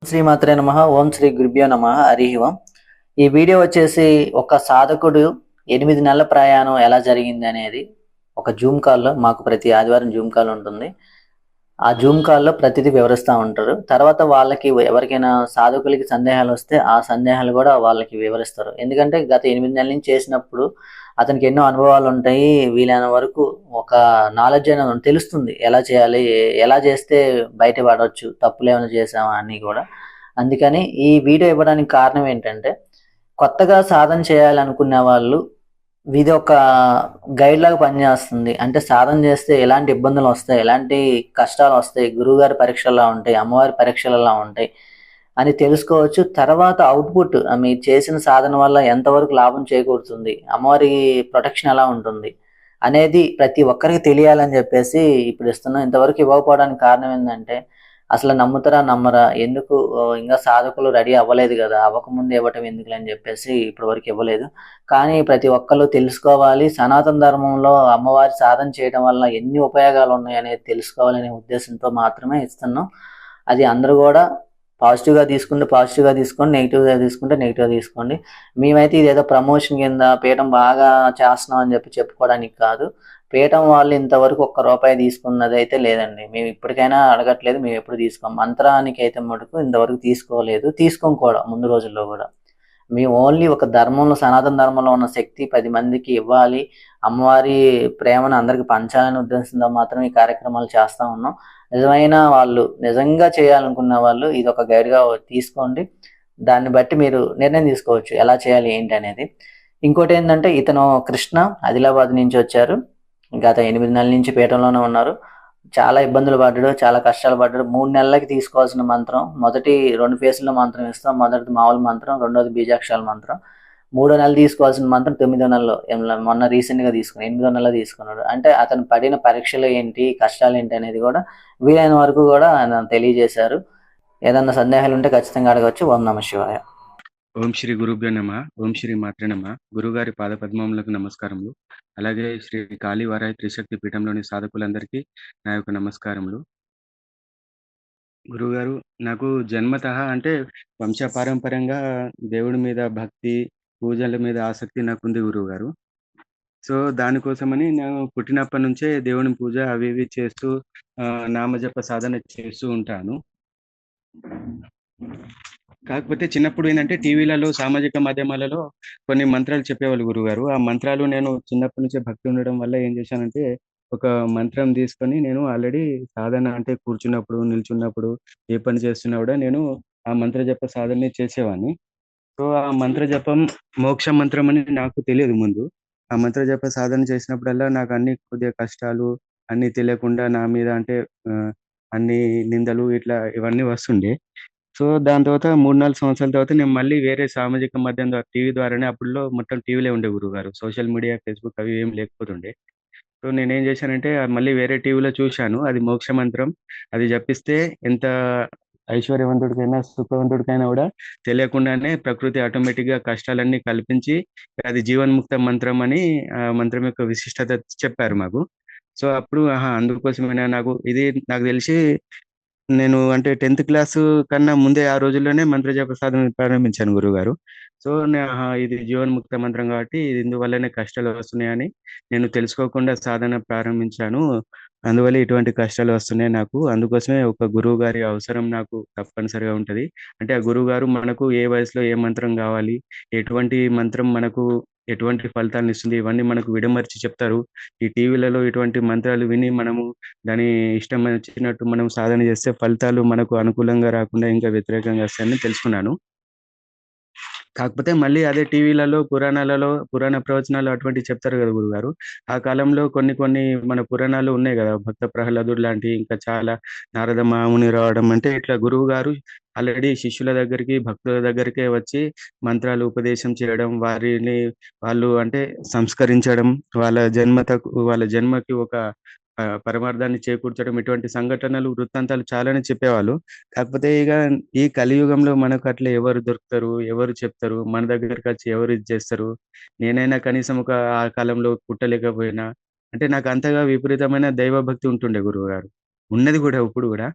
శ్రీమాత్రే నమః. ఓం శ్రీ గురుభ్యో నమః. హరి ఓం. ఈ వీడియో వచ్చేసి ఒక సాధకుడు 8 నెలల ప్రయాణం ఎలా జరిగింది అనేది ఒక జూమ్ కాల్లో, మాకు ప్రతి ఆదివారం జూమ్ కాల్ ఉంటుంది. ఆ జూమ్ కాల్లో ప్రతిదీ వివరిస్తూ ఉంటారు. తర్వాత వాళ్ళకి ఎవరికైనా సాధకులకి సందేహాలు వస్తే ఆ సందేహాలు కూడా వాళ్ళకి వివరిస్తారు. ఎందుకంటే గత 8 నెలల నుంచి చేసినప్పుడు అతనికి ఎన్నో అనుభవాలు ఉంటాయి. వీలైన వరకు ఒక నాలెడ్జ్ అనేది తెలుస్తుంది, ఎలా చేయాలి, ఎలా చేస్తే బయటపడవచ్చు, తప్పులు ఏమైనా చేసామా అని కూడా. అందుకని ఈ వీడియో ఇవ్వడానికి కారణం ఏంటంటే, కొత్తగా సాధన చేయాలనుకునే వాళ్ళు ఇది ఒక గైడ్ లాగా పనిచేస్తుంది. అంటే సాధన చేస్తే ఎలాంటి ఇబ్బందులు వస్తాయి, ఎలాంటి కష్టాలు వస్తాయి, గురువుగారి పరీక్షలు ఎలా ఉంటాయి, అమ్మవారి పరీక్షలు ఎలా ఉంటాయి అని తెలుసుకోవచ్చు. తర్వాత అవుట్పుట్ మీరు చేసిన సాధన వల్ల ఎంతవరకు లాభం చేకూరుతుంది, అమ్మవారి ప్రొటెక్షన్ ఎలా ఉంటుంది అనేది ప్రతి ఒక్కరికి తెలియాలని చెప్పేసి ఇప్పుడు ఇస్తున్నాం. ఇంతవరకు ఇవ్వకపోవడానికి కారణం ఏంటంటే, అసలు నమ్ముతారా నమ్మరా, ఎందుకు ఇంకా సాధకులు రెడీ అవ్వలేదు కదా, అవ్వకముందు ఇవ్వటం ఎందుకులే అని చెప్పేసి ఇప్పటి వరకు ఇవ్వలేదు. కానీ ప్రతి ఒక్కరు తెలుసుకోవాలి, సనాతన ధర్మంలో అమ్మవారి సాధన చేయడం వల్ల ఎన్ని ఉపయోగాలు ఉన్నాయి అనేది తెలుసుకోవాలనే ఉద్దేశంతో మాత్రమే ఇస్తున్నాం. అది అందరూ కూడా పాజిటివ్గా తీసుకుంటే పాజిటివ్గా తీసుకోండి, నెగిటివ్గా తీసుకుంటే నెగిటివ్గా తీసుకోండి. మేమైతే ఇదేదో ప్రమోషన్ కింద పీఠం బాగా చేస్తున్నాం అని చెప్పుకోవడానికి కాదు. పీఠం వాళ్ళు ఇంతవరకు ఒక్క రూపాయి తీసుకున్నది అయితే లేదండి. మేము ఇప్పటికైనా అడగట్లేదు, మేము ఎప్పుడు తీసుకోం. మంత్రానికి అయితే మటుకు ఇంతవరకు తీసుకోలేదు, తీసుకోం కూడా ముందు రోజుల్లో కూడా. మేము ఓన్లీ ఒక ధర్మంలో, సనాతన ధర్మంలో ఉన్న శక్తి 10 మందికి ఇవ్వాలి, అమ్మవారి ప్రేమను అందరికి పంచాలనే ఉద్దేశంతో మాత్రం ఈ కార్యక్రమాలు చేస్తూ ఉన్నాం. నిజమైన వాళ్ళు, నిజంగా చేయాలనుకున్న వాళ్ళు ఇది ఒక గైడ్గా తీసుకోండి. దాన్ని బట్టి మీరు నిర్ణయం తీసుకోవచ్చు ఎలా చేయాలి ఏంటి అనేది. ఇంకోటి ఏంటంటే, ఇతను కృష్ణ ఆదిలాబాద్ నుంచి వచ్చారు. గత 8 నెలల నుంచి పీఠంలోనే ఉన్నారు. చాలా ఇబ్బందులు పడ్డాడు, చాలా కష్టాలు పడ్డాడు. 3 నెలలకి తీసుకోవాల్సిన మంత్రం, మొదటి 2 ఫేసుల్లో మంత్రం ఇస్తాం. మొదటిది మామూలు మంత్రం, రెండోది బీజాక్షరాల మంత్రం. 3వ నెల తీసుకోవాల్సిన మంత్రం 9వ నెలలో, మొన్న రీసెంట్గా తీసుకుని 8వ నెలలో తీసుకున్నాడు. అంటే అతను పడిన పరీక్షలు ఏంటి, కష్టాలు ఏంటి అనేది కూడా వీలైన వరకు కూడా ఆయన తెలియజేశారు. ఏదన్నా సందేహాలు ఉంటే ఖచ్చితంగా అడగవచ్చు. ఓం నమః శివాయ. ఓం శ్రీ గురుభ్యో నమ. ఓం శ్రీ మాత్రే నమ. గురుగారి పాదపద్మములకు నమస్కారములు. అలాగే శ్రీ కాళీవారాయి త్రిశక్తి పీఠంలోని సాధకులందరికీ నా యొక్క నమస్కారములు. గురుగారు, నాకు జన్మతః అంటే వంశపారంపర్యంగా దేవుడి మీద భక్తి, పూజల మీద ఆసక్తి నాకుంది గురువుగారు. సో దానికోసమని నేను పుట్టినప్పటి నుంచే దేవుని పూజ అవి ఇవి చేస్తూ నామజప సాధన చేస్తూ ఉంటాను. కాకపోతే చిన్నప్పుడు ఏంటంటే టీవీలలో, సామాజిక మాధ్యమాలలో కొన్ని మంత్రాలు చెప్పేవాళ్ళు గురుగారు. ఆ మంత్రాలు నేను చిన్నప్పటి నుంచే భక్తి ఉండడం వల్ల ఏం చేశానంటే, ఒక మంత్రం తీసుకొని నేను ఆల్రెడీ సాధన అంటే కూర్చున్నప్పుడు, నిల్చున్నప్పుడు, ఏ పని చేస్తున్నా కూడా నేను ఆ మంత్ర జప సాధనని చేసేవాడిని. సో ఆ మంత్ర జపం మోక్ష మంత్రం అని నాకు తెలియదు ముందు. ఆ మంత్ర జప సాధన చేసినప్పుడల్లా నాకు అన్ని కొద్దిగా కష్టాలు అన్నీ తెలియకుండా నా మీద అంటే అన్ని నిందలు ఇట్లా ఇవన్నీ వస్తుండే. సో దాని తర్వాత 3, 4 సంవత్సరాల తర్వాత నేను మళ్ళీ వేరే సామాజిక మాధ్యమం ద్వారా టీవీ ద్వారానే, అప్పట్లో మొత్తం టీవీలే ఉండే గురువుగారు. సోషల్ మీడియా, ఫేస్‌బుక్ అవి ఏం లేకపోతుండే. సో నేనేం చేశానంటే మళ్ళీ వేరే టీవీలో చూశాను. అది మోక్ష మంత్రం. అది జపిస్తే ఎంత ఐశ్వర్యవంతుడికైనా, సుఖవంతుడికైనా కూడా తెలియకుండానే ప్రకృతి ఆటోమేటిక్‌గా కష్టాలన్నీ కల్పించి అది జీవన్ముక్త మంత్రం అని ఆ మంత్రం యొక్క విశిష్టత చెప్పారు మాకు. సో అప్పుడు అందుకోసమేనా నాకు తెలిసి నేను అంటే 10థ్ క్లాసు కన్నా ముందే ఆ రోజుల్లోనే మంత్రజప సాధన ప్రారంభించాను గురువుగారు. సో, ఇది జీవన్ముక్త మంత్రం కాబట్టి ఇది ఇందువల్లనే కష్టాలు వస్తున్నాయని నేను తెలుసుకోకుండా సాధన ప్రారంభించాను. అందువల్ల ఇటువంటి కష్టాలు వస్తున్నాయి నాకు. అందుకోసమే ఒక గురువుగారి అవసరం నాకు తప్పనిసరిగా ఉంటది. అంటే ఆ గురువుగారు మనకు ఏ వయసులో ఏ మంత్రం గావాలి, ఎటువంటి మంత్రం మనకు ఎటువంటి ఫలితాలనిస్తుంది, ఇవన్నీ మనకు విడమర్చి చెప్తారు. ఈ టీవీలలో ఇటువంటి మంత్రాలు విని మనము దాని ఇష్టం వచ్చినట్టు మనం సాధన చేస్తే ఫలితాలు మనకు అనుకూలంగా రాకుండా ఇంకా వ్యతిరేకంగా వస్తాయని తెలుసుకున్నాను. కాకపోతే మళ్ళీ అదే టీవీలలో, పురాణ ప్రవచనాలు అటువంటివి చెప్తారు కదా గురుగారు. ఆ కాలంలో కొన్ని కొన్ని మన పురాణాలు ఉన్నాయి గదా! భక్త ప్రహ్లాదుడు లాంటి ఇంకా చాలా నారద మహాముని రావడం అంటే ఇట్లా గురువుగారు ఆల్రెడీ శిష్యుల దగ్గరికి, భక్తుల దగ్గరికే వచ్చి మంత్రాలు ఉపదేశం చేయడం, వాళ్ళు అంటే సంస్కరించడం, వాళ్ళ జన్మకి ఒక పరమార్థాన్ని చేకూర్చడం ఇటువంటి సంఘటనలు, వృత్తాంతాలు చాలానే చెప్పేవాళ్ళు. కాకపోతే ఇగ ఈ కలియుగంలో మనకు అట్లా ఎవరు దొరుకుతారు? ఎవరు చెప్తారు? మన దగ్గరకొచ్చి ఎవరు ఇది చేస్తారు? నేనైనా కనీసం ఆ కాలంలో పుట్టలేకపోయినా అంటే నాకు అంతగా విపరీతమైన దైవభక్తి ఉంటుండే గురువుగారు. ఉన్నది గూడా ఇప్పుడు గూడా.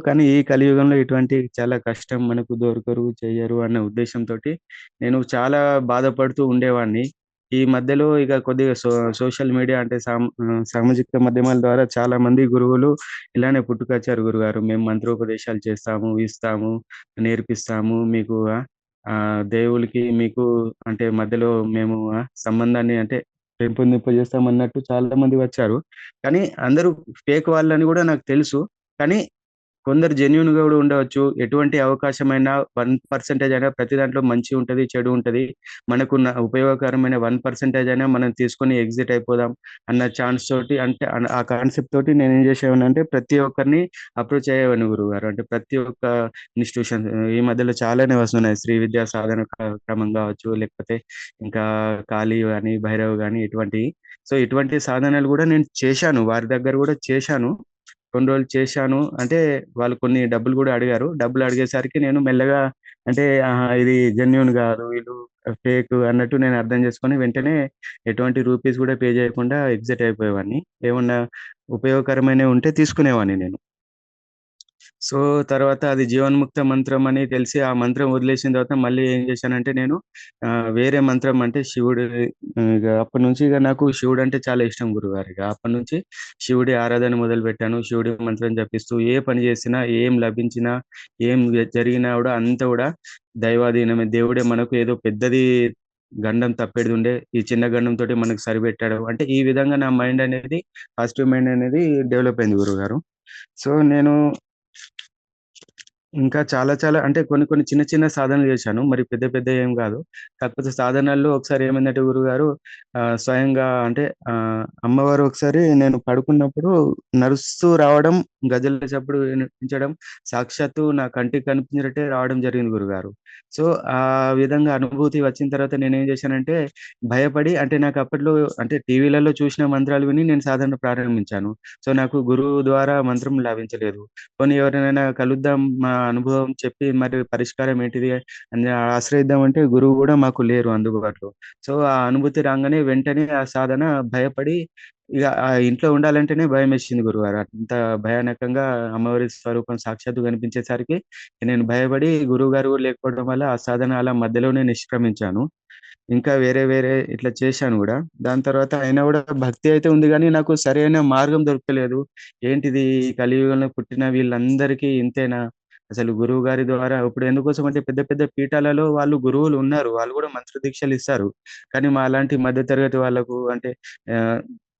కానీ ఈ కలియుగంలో ఇటువంటి చాలా కష్టం మనకు దొరకరు, చెయ్యరు అన్న ఉద్దేశ్యంతోటి నేను చాలా బాధపడుతూ ఉండేవాడిని. ఈ మధ్యలో ఇక కొద్దిగా సోషల్ మీడియా అంటే సామాజిక మాధ్యమాల ద్వారా చాలామంది గురువులు ఇలానే పుట్టుకొచ్చారు గురుగారు. మేము మంత్రోపదేశాలు చేస్తాము, ఇస్తాము, నేర్పిస్తాము. మీకు దేవుడికి మీకు అంటే మధ్యలో మేము సంబంధాన్ని అంటే పెంపొందింపజేస్తామన్నట్టు చాలామంది వచ్చారు. కానీ అందరూ ఫేక్ వాళ్ళని గూడా నాకు తెలుసు. కానీ కొందరు జెన్యూన్‌గా గూడా ఉండవచ్చు. ఎటువంటి అవకాశమైనా 1% అయినా ప్రతి దాంట్లో మంచి ఉంటది, చెడు ఉంటది. మనకున్న ఉపయోగకరమైన 1% అయినా మనం తీసుకొని ఎగ్జిట్ అయిపోదాం అన్న ఛాన్స్ తోటి అంటే ఆ కాన్సెప్ట్ తోటి నేనేం చేసేవాడినంటే ప్రతి ఒక్కరిని అప్రోచ్ అయ్యేవాడిని గురువుగారు. అంటే ప్రతి ఒక్క ఇన్‌స్టిట్యూషన్ ఈ మధ్యలో చాలానే వస్తున్నాయి. శ్రీ విద్యా సాధన క్రమం గావచ్చు, లేకపోతే ఇంకా కాళీ గాని, భైరవ్ గాని ఇటువంటియి. ఇటువంటి సాధనలు గూడా నేను చేశాను. వారి దగ్గర గూడా చేశాను. కొన్ని రోజులు చేశాను. అంటే వాళ్ళు కొన్ని డబ్బులు గూడా అడిగారు. డబ్బులు అడిగేసరికి నేను మెల్లగా అంటే ఆహా! ఇది జెన్యూన్ గాదు. వీళ్ళు ఫేక్ అన్నట్టు నేను అర్థం చేసుకొని వెంటనే ఎటువంటి రూపీస్ గూడా పే చేయకుండా ఎగ్జిట్ అయిపోయేవాడిని. ఏమన్నా ఉపయోగకరమైనవి ఉంటే తీసుకునేవాడిని నేను. సో, తర్వాత అది జీవన్ముక్త మంత్రం అని తెలిసి ఆ మంత్రం వదిలేసిన తర్వాత మళ్ళీ ఏం చేశానంటే నేను వేరే మంత్రం అంటే శివుడి ఇగ అప్పటినుంచి నాకు శివుడంటే చాలా ఇష్టం గురుగారు. అప్పటినుంచి శివుడి ఆరాధన మొదలుపెట్టాను. శివుడి మంత్రం జపిస్తూ ఏ పని చేసినా, ఏం లభించినా, ఏం జరిగినా గూడా అంతా గూడా దైవాధీనమే. దేవుడే మనకు ఏదో పెద్దది గండం తప్పేడిదుండే. ఈ చిన్న గండంతోటి మనకు సరిపెట్టాడు. అంటే ఈ విధంగా నా మైండ్ అనేది పాజిటివ్ మైండ్ అనేది డెవలప్ అయింది గురువుగారు. నేను ఇంకా చాలా చాలా అంటే కొన్ని కొన్ని చిన్న చిన్న సాధనలు చేశాను. మరి పెద్ద పెద్దయేం గాదు. కాకపోతే సాధనల్లో ఒకసారి ఏమైందంటే గురువుగారు స్వయంగా అంటే అమ్మవారు ఒకసారి నేను పడుకున్నప్పుడు నడుస్తూ రావడం, గజల చప్పుడు వినిపించడం, సాక్షాత్తు నా కంటికి కనిపించినట్టే రావడం జరిగింది గురుగారు. సో, ఆ విధంగా అనుభూతి వచ్చిన తర్వాత నేనేం చేశానంటే భయపడి అంటే నాకు అప్పట్లో అంటే టీవీలలో చూసిన మంత్రాలు విని నేను సాధన ప్రారంభించాను. నాకు గురువు ద్వారా మంత్రం లభించలేదు. పోనీ ఎవరినైనా కలుద్దాం, మా అనుభవం చెప్పి మరి పరిష్కారం ఏంటిది అని ఆశ్రయిద్దామంటే గురువు గూడా మాకు లేరు అందుబాటులో. ఆ అనుభూతి రాంగానే వెంటనే ఆ సాధన భయపడి ఇగ ఆ ఇంట్లో ఉండాలంటేనే భయమేసింది గురువుగారు. అంత భయానకంగా అమ్మవారి స్వరూపం సాక్షాత్తు కనిపించేసరికి నేను భయపడి గురువుగారు లేకపోవడం వల్ల ఆ సాధన అలా మధ్యలోనే నిష్క్రమించాను. ఇంకా వేరే వేరే ఇట్లా చేశాను గూడా. దాని తర్వాత అయినా గూడా భక్తి అయితే ఉంది గానీ, నాకు సరైన మార్గం దొరకలేదు. ఏంటిది ఈ కలియుగంలో పుట్టిన వీళ్ళందరికీ ఇంతేనా? అసలు గురువుగారి ద్వారా ఇప్పుడు ఎందుకోసమంటే పెద్ద పెద్ద పీఠాలలో వాళ్ళు గురువులున్నారు. వాళ్ళు గూడా మంత్ర దీక్షలిస్తారు. కానీ మాలాంటి మధ్య తరగతి వాళ్ళకు అంటే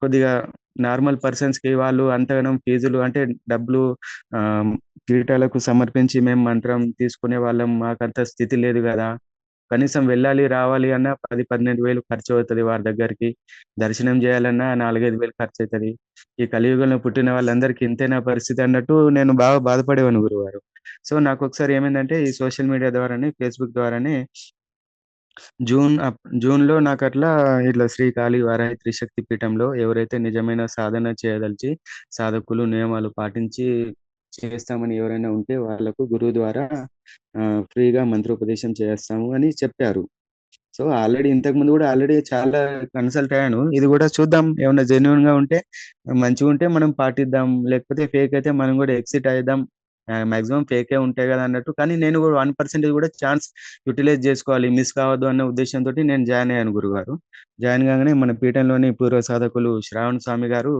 కొద్దిగా నార్మల్ పర్సన్స్‌కి వాళ్ళు అంతగనం ఫీజులు అంటే డబ్బులు ఆహ్, పీఠాలకు సమర్పించి మేము మంత్రం తీసుకునే వాళ్ళం. మాకంత స్థితి లేదు గదా! కనీసం వెళ్ళాలి, రావాలి అన్నా 10, 12,000 ఖర్చవుతది వారి దగ్గరికి. దర్శనం జేయాలన్నా 4, 5,000 ఖర్చయితది. ఈ కలియుగంలో పుట్టిన వాళ్ళందరికీ ఇంతేనా పరిస్థితి అన్నట్టు నేను బాగా బాధపడేవాడిని గురువుగారు. నాకొకసారి ఏమైందంటే ఈ సోషల్ మీడియా ద్వారానే, ఫేస్‌బుక్ ద్వారానే జూన్‌లో నాకట్లా ఇట్లా శ్రీ కాళీ వారాహి త్రిశక్తి పీఠంలో ఎవరైతే నిజమైన సాధన చేయదలిచి, సాధకులు నియమాలు పాటించి చేస్తామని ఎవరైనా ఉంటే వాళ్ళకు గురువు ద్వారా ఫ్రీగా మంత్రోపదేశం చేస్తాము అని చెప్పారు. ఇంతకుముందు గూడా ఆల్రెడీ చాలా కన్సల్ట్ అయ్యాను. ఇది గూడా చూద్దాం ఏమన్నా జెన్యూన్‌గా ఉంటే మంచిగుంటే మనం పాటిద్దాం. లేకపోతే ఫేక్ అయితే మనం గూడా ఎక్సిట్ అయిదాం. మాక్సిమం ఫేకే ఉంటాయి గదా! అన్నట్టు. కానీ నేను గూడా 1% గూడా ఛాన్స్ యుటిలైజ్ జేసుకోవాలి. మిస్ కావద్దు అన్న ఉద్దేశ్యంతోటి నేను జాయిన్ అయ్యాను గురువుగారు. జాయిన్ కాగానే మన పీఠంలోని పూర్వ సాధకులు శ్రావణ్ స్వామి గారు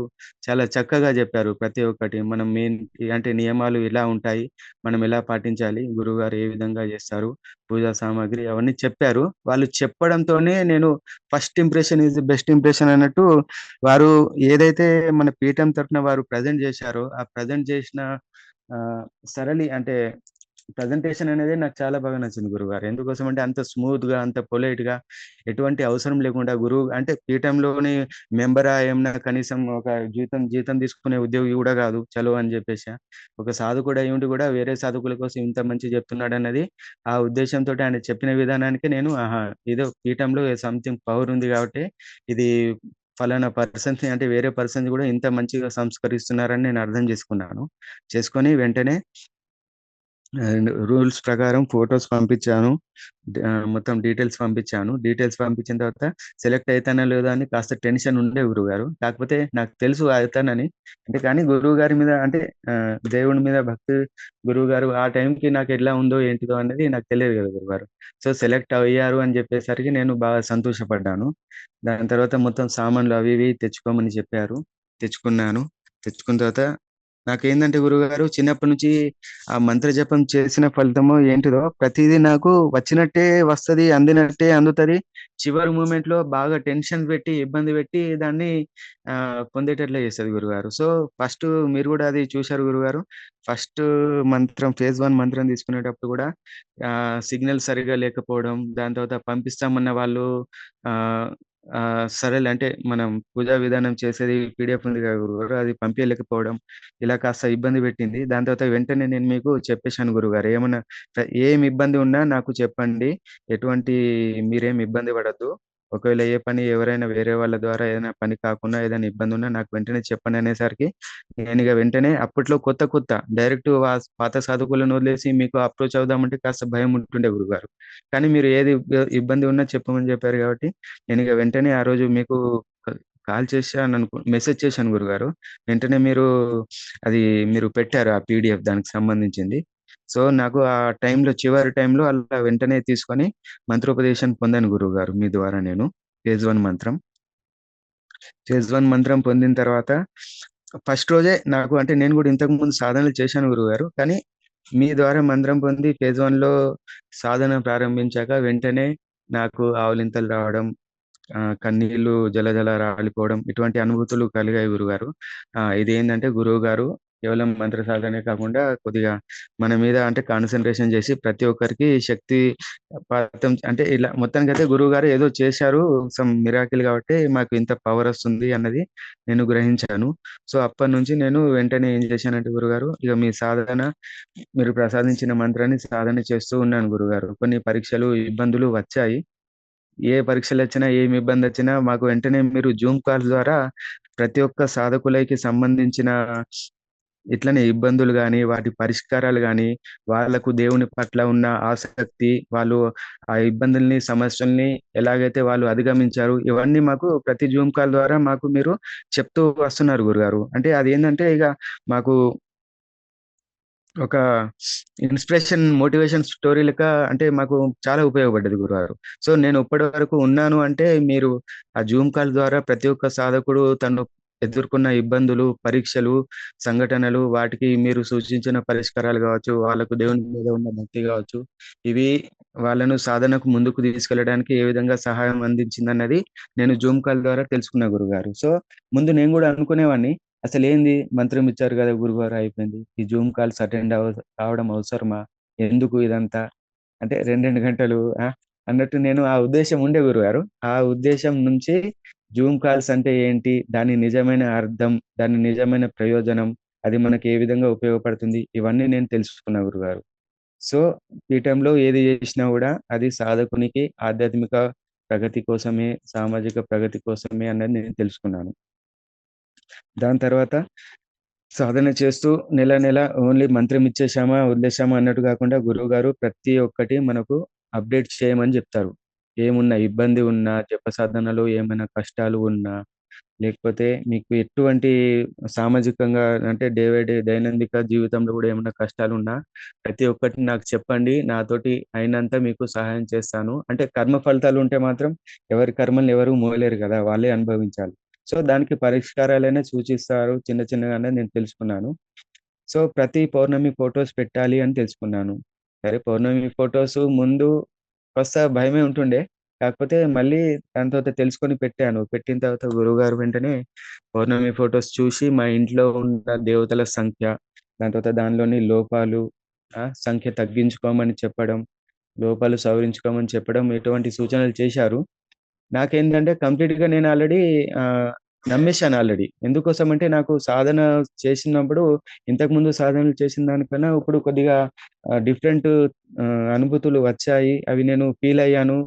చాలా చక్కగా జెప్పారు ప్రతి ఒక్కటి. మనం అంటే నియమాలు ఎలా ఉంటాయి? మనం ఎలా పాటించాలి? గురువుగారు ఏ విధంగా జేస్తారు? పూజా సామాగ్రి అవన్నీ చెప్పారు. వాళ్ళు చెప్పడంతోనే నేను first impression is the best impression అన్నట్టు వారు ఏదైతే మన పీఠం తరపున వారు ప్రెజెంట్ జేశారో, ఆ ప్రెజెంట్ జేసిన ఆహ్, సరళి అంటే ప్రెజెంటేషన్ అనేది నాకు చాలా బాగా నచ్చింది గురువుగారు. ఎందుకోసమంటే అంత స్మూత్‌గా, అంత పొలైట్‌గా ఎటువంటి అవసరం లేకుండా గురువు అంటే పీఠంలోని మెంబరా ఏమన్నా కనీసం ఒక జీతం తీసుకునే ఉద్యోగి గూడా గాదు. చలో అని జెప్పేసి. ఒక సాధకుడు అయ్యుండి గూడా వేరే సాధకుల కోసం ఇంత మంచిగా జెప్తున్నాడన్నది ఆ ఉద్దేశ్యంతోటి ఆయన చెప్పిన విధానానికి నేను ఆహా! ఏదో పీఠంలో సంథింగ్ పవర్ ఉంది గాబట్టే ఇది ఫలానా పర్సన్స్‌ని అంటే వేరే పర్సన్స్ గూడా ఇంత మంచిగా సంస్కరిస్తున్నారని నేను అర్థం చేసుకున్నాను. చేసుకొని వెంటనే అండ్ రూల్స్ ప్రకారం ఫోటోస్ పంపించాను. మొత్తం డీటెయిల్స్ పంపించాను. డీటెయిల్స్ పంపించిన తర్వాత సెలెక్ట్ అయితానో లేదో అని కాస్త టెన్షన్ ఉండే గురువుగారు. కాకపోతే నాకు తెలుసు అవుతానని. అంటే కానీ గురువుగారి మీద అంటే దేవుడి మీద భక్తి గురువుగారు ఆ టైంకి నాకు ఎట్లా ఉందో ఏంటిదో అనేది నాకు తెలియదు కదా గురువుగారు. సో, సెలెక్ట్ అయ్యారు అని చెప్పేసరికి నేను బాగా సంతోషపడ్డాను. దాని తర్వాత మొత్తం సామాన్లు అవి ఇవి తెచ్చుకోమని చెప్పారు. తెచ్చుకున్నాను. తెచ్చుకున్న తర్వాత నాకేందంటే గురువుగారు చిన్నప్పటి నుంచి ఆ మంత్ర జపం చేసిన ఫలితమో ఏంటిదో ప్రతీదీ నాకు వచ్చినట్టే వస్తది. అందినట్టే అందుతది. చివరి మూమెంట్‌లో బాగా టెన్షన్ పెట్టి, ఇబ్బంది పెట్టి దాన్ని పొందేటట్లే చేస్తది గురువుగారు. సో, ఫస్టు మీరు గూడా అది చూసారు గురువుగారు. ఫస్టు మంత్రం ఫేజ్ 1 మంత్రం తీసుకునేటప్పుడు గూడా సిగ్నల్ సరిగ్గా లేకపోవడం, దాని తర్వాత పంపిస్తామన్న వాళ్ళు ఆహ్, సరేలే అంటే మనం పూజా విధానం చేసేది పీడీఎఫ్ ఉంది కదా గురువుగారు. అది పంపియలేకపోవడం ఇలా కాస్త ఇబ్బంది పెట్టింది. దాని తర్వాత వెంటనే నేను మీకు చెప్పేసాను గురువుగారు. ఏమన్నా ఏమి ఇబ్బంది ఉన్నా నాకు చెప్పండి. ఎటువంటి మీరేమి ఇబ్బంది పడొద్దు. ఒకవేళ ఏ పని ఎవరైనా వేరే వాళ్ళ ద్వారా ఏదైనా పని కాకుండా ఏదైనా ఇబ్బంది ఉన్నా నాకు వెంటనే చెప్పండి అనేసరికి నేనిగ వెంటనే అప్పట్లో కొత్త డైరెక్ట్ పాత సాధకులను వదిలేసి మీకు అప్రోచ్ అవుదామంటే కాస్త భయం ఉంటుండే గురువుగారు. కానీ మీరు ఏది ఇబ్బంది ఉన్నా చెప్పమని చెప్పారు కాబట్టి నేనిగ వెంటనే ఆ రోజు మీకు క కాల్ చేశాననుకో మెసేజ్ చేశాను గురువుగారు. వెంటనే అది మీరు పెట్టారు ఆ పీడీఎఫ్ దానికి సంబంధించింది. సో, నాకు ఆ టైంలో చివరి టైంలో అలా వెంటనే తీసుకొని మంత్రోపదేశం పొందాను గురువుగారు మీ ద్వారా నేను. ఫేజ్ 1 మంత్రం. ఫేజ్ 1 మంత్రం పొందిన తర్వాత ఫస్ట్ రోజే నాకు అంటే నేను గూడా ఇంతకుముందు సాధనలు చేశాను గురువుగారు. కానీ మీ ద్వారా మంత్రం పొంది ఫేజ్ 1లో సాధన ప్రారంభించాక వెంటనే నాకు ఆవులింతలు రావడం, కన్నీళ్లు జలజల రాలిపోవడం ఇటువంటి అనుభూతులు కలిగాయి గురువుగారు. ఇదేందంటే గురువుగారు కేవలం మంత్ర సాధనే కాకుండా కొద్దిగా మన మీద అంటే కాన్సంట్రేషన్ చేసి ప్రతి ఒక్కరికి శక్తి పాతం అంటే ఇలా మొత్తానికైతే గురువుగారు ఏదో చేశారు. సమ్ మిరాకిల్ కాబట్టి మాకు ఇంత పవరొస్తుంది అన్నది నేను గ్రహించాను. సో, అప్పటినుంచి నేను వెంటనే ఏం చేశానంటే గురువుగారు, ఇగ మీ సాధన మీరు ప్రసాదించిన మంత్రాన్ని సాధన చేస్తూ ఉన్నాను గురువుగారు. కొన్ని పరీక్షలు, ఇబ్బందులు వచ్చాయి. ఏ పరీక్షలొచ్చినా, ఏమి ఇబ్బందొచ్చినా మాకు వెంటనే మీరు జూమ్ కాల్స్ ద్వారా ప్రతి ఒక్క సాధకులకి సంబంధించిన ఇట్లనే ఇబ్బందులు గాని, వాటి పరిష్కారాలు గాని, వాళ్ళకు దేవుని పట్ల ఉన్న ఆసక్తి, వాళ్ళు ఆ ఇబ్బందుల్ని, సమస్యల్ని ఎలాగైతే వాళ్ళు అధిగమించారు, ఇవన్నీ మాకు ప్రతి జూమ్ కాల్ ద్వారా మాకు మీరు చెప్తూ వస్తున్నారు గురుగారు. అంటే అదేందంటే ఇగ మాకు ఒక ఇన్‌స్పిరేషన్, మోటివేషన్ స్టోరీ లెక్క అంటే మాకు చాలా ఉపయోగపడ్డది గురుగారు. సో, నేను ఇప్పటి వరకు ఉన్నాను అంటే మీరు ఆ జూమ్ కాల్ ద్వారా ప్రతి ఒక్క సాధకుడు తను ఎదుర్కొన్న ఇబ్బందులు, పరీక్షలు, సంఘటనలు వాటికి మీరు సూచించిన పరిష్కారాలు గావచ్చు, వాళ్ళకు దేవుని మీద ఉన్న భక్తి గావచ్చు, ఇవి వాళ్ళను సాధనకు ముందుకు తీసుకెళ్ళడానికి ఏ విధంగా సహాయం అందించిందన్నది నేను జూమ్ కాల్ ద్వారా తెలుసుకున్నా గురుగారు. సో, ముందు నేను గూడా అనుకునేవాడిని అసలేంది మంత్రం ఇచ్చారు గదా! గురువుగారు అయిపోయింది. ఈ జూమ్ కాల్స్ అటెండ్ కావడం అవసరమా? ఎందుకు ఇదంతా? అంటే 2, 2 గంటలు అన్నట్టు నేను ఆ ఉద్దేశ్యం ఉండే గురువుగారు. ఆ ఉద్దేశ్యం నుంచి జూమ్ కాల్స్ అంటే ఏంటి? దాని నిజమైన అర్థం, దాని నిజమైన ప్రయోజనం, అది మనకి ఏ విధంగా ఉపయోగపడుతుంది? ఇవన్నీ నేను తెలుసుకున్నా గురువుగారు. సో, ఈ టైంలో ఏది జేసినా గూడా అది సాధకునికి ఆధ్యాత్మిక ప్రగతి కోసమే, సామాజిక ప్రగతి కోసమే అన్నది నేను తెలుసుకున్నాను. దాని తర్వాత సాధన చేస్తూ నెల నెల ఓన్లీ మంత్రం ఇచ్చేసామా, వదిలేసామా అన్నట్టు కాకుండా గురువుగారు ప్రతి ఒక్కటి మనకు అప్‌డేట్ చేయమని జెప్తారు. ఏమున్నా ఇబ్బంది ఉన్నా, జప సాధనలో ఏమైనా కష్టాలు ఉన్నా, లేకపోతే మీకు ఎటువంటి సామాజికంగా అంటే డే బై డే దైనందిక జీవితంలో గూడా ఏమన్నా కష్టాలున్నా, ప్రతి ఒక్కటి నాకు చెప్పండి. నాతోటి అయినంత మీకు సహాయం చేస్తాను. అంటే కర్మ ఫలితాలుంటే మాత్రం ఎవరి కర్మల్ని ఎవరు మోయలేరు గదా! వాళ్ళే అనుభవించాలి. సో, దానికి పరిష్కారాలనే సూచిస్తారు చిన్న చిన్నగానే నేను తెలుసుకున్నాను. సో, ప్రతి పౌర్ణమి ఫోటోస్ పెట్టాలి అని తెలుసుకున్నాను. సరే పౌర్ణమి ఫోటోసు ముందు కాస్త భయమే ఉంటుండే. కాకపోతే మళ్ళీ దాని తర్వాత తెలుసుకొని పెట్టాను. పెట్టిన తర్వాత గురువుగారు వెంటనే పౌర్ణమి ఫోటోస్ చూసి మా ఇంట్లో ఉన్న దేవతల సంఖ్య, దాని తర్వాత దానిలోని లోపాలు సంఖ్య తగ్గించుకోమని చెప్పడం, లోపాలు సవరించుకోమని చెప్పడం ఇటువంటి సూచనలు చేశారు. నాకేంటంటే కంప్లీట్‌గా నేను ఆల్రెడీ ఆహ్, నమ్మేసాను ఆల్రెడీ. ఎందుకోసమంటే నాకు సాధన చేసినప్పుడు ఇంతకుముందు సాధనలు చేసిన దానికన్నా ఇప్పుడు కొద్దిగా డిఫరెంట్ అనుభూతులు వచ్చాయి. అవి నేను ఫీల్ అయ్యాను.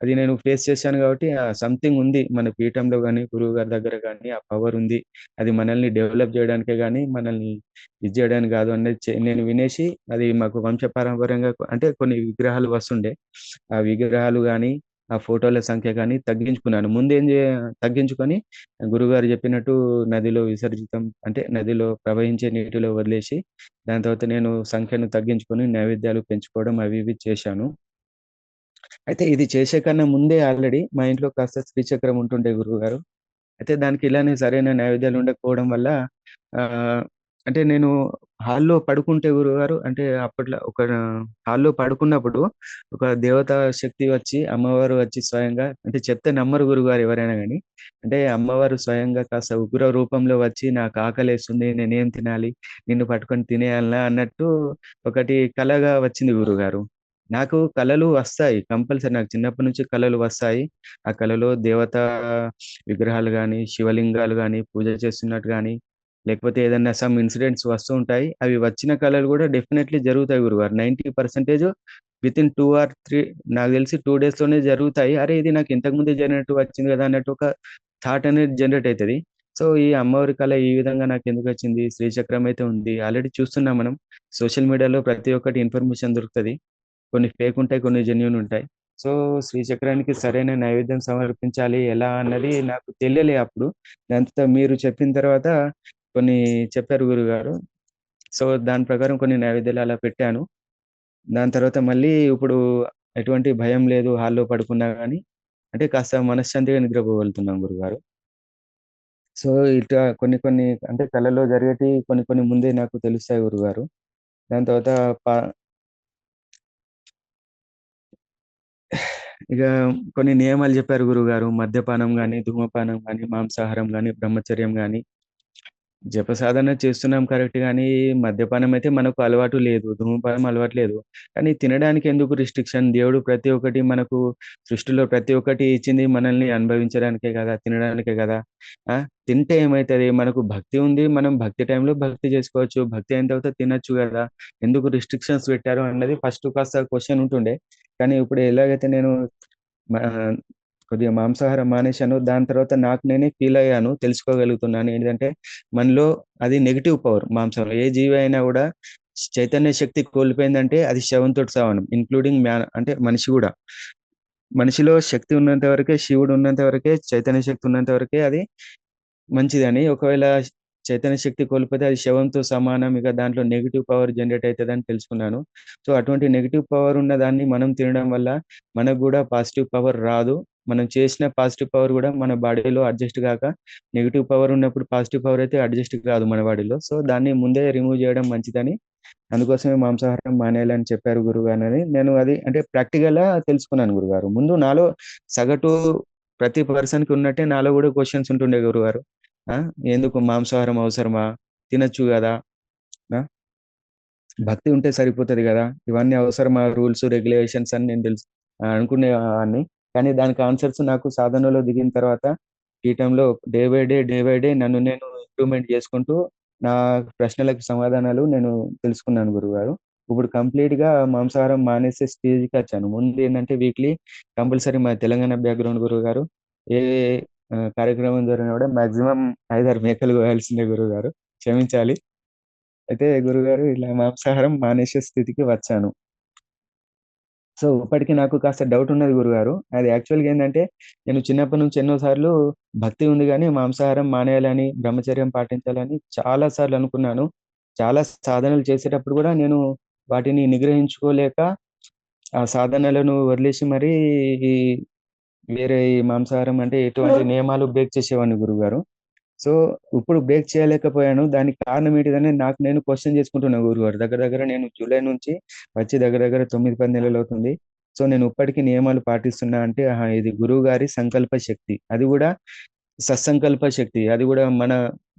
అది నేను ఫేస్ చేశాను కాబట్టి సంథింగ్ ఉంది మన పీఠంలో గాని, గురువుగారి దగ్గర గాని ఆ పవర్ ఉంది. అది మనల్ని డెవలప్ చేయడానికే గాని, మనల్ని ఇది చేయడానికి కాదు అనేది నేను వినేసి అది మాకు వంశపారంపర్యంగా అంటే కొన్ని విగ్రహాలు వస్తుండే. ఆ విగ్రహాలు గాని, ఆ ఫోటోల సంఖ్య గాని తగ్గించుకున్నాను. ముందేం తగ్గించుకొని గురువుగారు చెప్పినట్టు నదిలో విసర్జితం అంటే నదిలో ప్రవహించే నీటిలో వదిలేసి, దాని తర్వాత నేను సంఖ్యను తగ్గించుకొని నైవేద్యాలు పెంచుకోవడం అవి ఇవి చేశాను. అయితే ఇది చేసే కన్నా ముందే ఆల్రెడీ మా ఇంట్లో కాస్త శ్రీచక్రం ఉంటుండే గురువుగారు. అయితే దానికి ఇలానే సరైన నైవేద్యాలు ఉండకపోవడం వల్ల ఆహ్, అంటే నేను హాల్‌లో పడుకుంటే గురువుగారు అంటే అప్పట్లో ఒక హాల్‌లో పడుకున్నప్పుడు ఒక దేవతా శక్తి వచ్చి, అమ్మవారు వచ్చి స్వయంగా అంటే చెప్తే నమ్మరు గురువుగారు ఎవరైనా గాని. అంటే అమ్మవారు స్వయంగా కాస్త ఉగ్ర రూపంలో వచ్చి నాకు ఆకలేస్తుంది, నేనేం తినాలి? నిన్ను పట్టుకొని తినేయాలనా? అన్నట్టు ఒకటి కలగా వచ్చింది గురువుగారు. నాకు కలలు వస్తాయి. కంపల్సరీ నాకు చిన్నప్పటి నుంచి కలలు వస్తాయి. ఆ కలలో దేవతా విగ్రహాలు గాని, శివలింగాలు గాని, పూజ చేస్తున్నట్టు గాని, లేకపోతే ఏదన్నా సమ్ ఇన్సిడెంట్స్ వస్తూ ఉంటాయి. అవి వచ్చిన కలలు గూడా డెఫినైట్‌లీ జరుగుతాయి గురుగారు. 90% వితిన్ 2 ఆర్ 3 నాకు తెలిసి 2 డేస్‌లోనే జరుగుతాయి. అరే! ఇది నాకు ఇంతకు ముందే జరిగినట్టు వచ్చింది గదా! అన్నట్టు ఒక థాట్ అనేది జనరేట్ అయితది. సో, ఈ అమ్మవారి కల ఈ విధంగా నాకెందుకొచ్చింది? శ్రీచక్రం అయితే ఉంది. ఆల్రెడీ చూస్తున్నాం మనం. సోషల్ మీడియాలో ప్రతి ఒక్కటి ఇన్ఫర్మేషన్ దొరుకుతది. కొన్ని ఫేక్ ఉంటాయి. కొన్ని జెన్యూన్ ఉంటాయి. సో, శ్రీచక్రానికి సరైన నైవేద్యం సమర్పించాలి ఎలా అన్నది నాకు తెలియలే అప్పుడు. దాని తర్వాత మీరు చెప్పిన తర్వాత కొన్ని చెప్పారు గురుగారు. సో, దాని ప్రకారం కొన్ని నైవేద్యాలు అలా పెట్టాను. దాని తర్వాత మళ్ళీ ఇప్పుడు ఎటువంటి భయం లేదు హాల్‌లో పడుకున్నా గానీ, అంటే కాస్త మనశ్శాంతిగా నిద్రపోగలుగుతున్నాం గురుగారు. సో, ఇట్లా కొన్ని కొన్ని అంటే కలలో జరిగేటివి కొన్ని కొన్ని ముందే నాకు తెలుస్తాయి గురుగారు. దాని తర్వాత ప ఇక కొన్ని నియమాలు జెప్పారు గురువుగారు. మద్యపానం గాని, ధూమపానం గాని, మాంసాహారం గాని, బ్రహ్మచర్యం గాని, జపసాధన చేస్తున్నాం కరెక్ట్ గానీ, మద్యపానం అయితే మనకు అలవాటు లేదు. ధూమపానం అలవాటు లేదు. కానీ తినడానికి ఎందుకు రిస్ట్రిక్షన్? దేవుడు ప్రతి ఒక్కటి మనకు సృష్టిలో ప్రతి ఒక్కటి ఇచ్చింది మనల్ని అనుభవించడానికే గదా! తినడానికే గదా! ఆ! తింటే ఏమైతది? మనకు భక్తి ఉంది. మనం భక్తి టైంలో భక్తి జేసుకోవచ్చు. భక్తి అయిన తర్వాత తినొచ్చు గదా! ఎందుకు రిస్ట్రిక్షన్స్ పెట్టారు అన్నది ఫస్ట్ కాస్త క్వెషన్ ఉంటుండే. కానీ ఇప్పుడు ఎలాగైతే నేను మా కొద్దిగా మాంసాహారం మానేశాను. దాని తర్వాత నాకు నేనే ఫీలయ్యాను. తెలుసుకోగలుగుతున్నాను. ఏంటిదంటే, మనలో అది నెగెటివ్ పవర్ మాంసంలో. ఏ జీవి అయినా గూడా చైతన్య శక్తి కోల్పోయిందంటే అది శవంతోటి సమానం. ఇంక్లూడింగ్ అంటే మనిషి గూడా. మనిషిలో శక్తి ఉన్నంత వరకే, శివుడు ఉన్నంత వరకే, చైతన్య శక్తి ఉన్నంత వరకే అది మంచిదని. ఒకవేళ చైతన్య శక్తి కోల్పోతే అది శవంతో సమానం. ఇక దాంట్లో నెగెటివ్ పవర్ జనరేట్ అయితదని తెలుసుకున్నాను. సో, అటువంటి నెగెటివ్ పవర్ ఉన్న దాన్ని మనం తినడం వల్ల మనకు గూడా పాజిటివ్ పవర్ రాదు. మనం చేసిన పాజిటివ్ పవర్ గూడా మన బాడీలో అడ్జస్ట్ గాక నెగెటివ్ పవర్ ఉన్నప్పుడు పాజిటివ్ పవర్ అయితే అడ్జస్ట్ కాదు మన బాడీలో. సో, దాన్ని ముందే రిమూవ్ జేయడం మంచిదని అందుకోసమే మాంసాహారం మానేయాలని చెప్పారు గురువుగారని నేను అది అంటే ప్రాక్టికల్‌గా తెలుసుకున్నాను గురుగారు. ముందు నాలో సగటు ప్రతి పర్సన్‌కి ఉన్నట్టే నాలో గూడా క్వెషన్స్ ఉంటుండే గురుగారు. ఆ! ఎందుకు మాంసాహారం అవసరమా? తినొచ్చు గదా! ఆ! భక్తి ఉంటే సరిపోతది గదా! ఇవన్నీ అవసరమా? రూల్స్, రెగ్యులేషన్స్ అని నేను అనుకునేవాడిని. కానీ దానికి ఆన్సర్స్ నాకు సాధనలో దిగిన తర్వాత పీఠంలో డే బై డే నన్ను నేను ఇంప్రూవ్‌మెంట్ చేసుకుంటూ నా ప్రశ్నలకు సమాధానాలు నేను తెలుసుకున్నాను గురువుగారు. ఇప్పుడు కంప్లీట్‌గా మాంసాహారం మానేసే స్టేజ్‌కొచ్చాను. ముందేందంటే వీక్లీ కంపల్సరీ మాది తెలంగాణ బ్యాక్‌గ్రౌండ్ గురువుగారు. ఏ కార్యక్రమం జరిగినా గూడా మాక్సిమం 5, 6 మేకలు కోయాల్సిందే గురువుగారు. క్షమించాలి. అయితే గురుగారు ఇలా మాంసాహారం మానేసే స్థితికి వచ్చాను. సో, ఇప్పటికి నాకు కాస్త డౌటున్నది గురుగారు. అది యాక్చువల్‌గా ఏందంటే, నేను చిన్నప్పటి నుంచి ఎన్నో సార్లు భక్తి ఉంది గానీ, మాంసాహారం మానేయాలని, బ్రహ్మచర్యం పాటించాలని చాలా సార్లు అనుకున్నాను. చాలా సాధనలు చేసేటప్పుడు గూడా నేను వాటిని నిగ్రహించుకోలేక, ఆ సాధనలను వదిలేసి మరీ ఈ వేరే ఈ మాంసాహారం అంటే ఎటువంటి నియమాలు బ్రేక్ చేసేవాడిని గురువుగారు. సో, ఇప్పుడు బ్రేక్ చేయలేకపోయాను. దానికి కారణం ఏంటిదని నాకు నేను క్వెషన్ చేసుకుంటున్నా గురుగారు. దగ్గర దగ్గర నేను జూలై నుంచి వచ్చి దగ్గర దగ్గర 9, 10 నెలలవుతుంది. సో, నేను ఇప్పటికి నియమాలు పాటిస్తున్నా అంటే ఆహా! ఇది గురువుగారి సంకల్ప శక్తి. అది గూడా సత్సంకల్ప శక్తి. అది గూడా మన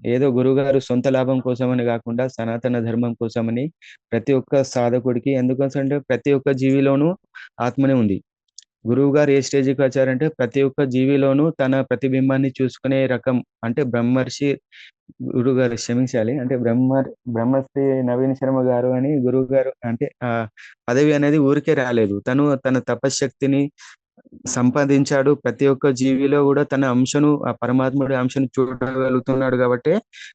ఏదో గురువుగారు సొంత లాభం కోసమని గాకుండా సనాతన ధర్మం కోసమని ప్రతి ఒక్క సాధకుడికి ఎందుకోసం అంటే ప్రతి ఒక్క జీవిలోనూ ఆత్మనే ఉంది. గురువుగారు ఏ స్టేజ్‌కొచ్చారంటే ప్రతి ఒక్క జీవిలోనూ తన ప్రతిబింబాన్ని చూసుకునే రకం అంటే బ్రహ్మర్షి గురువుగారు క్షమించాలి. అంటే బ్రహ్మశ్రీ నవీన్ శర్మ గారు అని గురువుగారు అంటే పదవి అనేది ఊరికే రాలేదు. తను తన తపశ్శక్తిని సంపాదించాడు. ప్రతి ఒక్క జీవిలో గూడా తన అంశను, ఆ పరమాత్ముడి అంశను చూడగలుగుతున్నాడు గాబట్టే,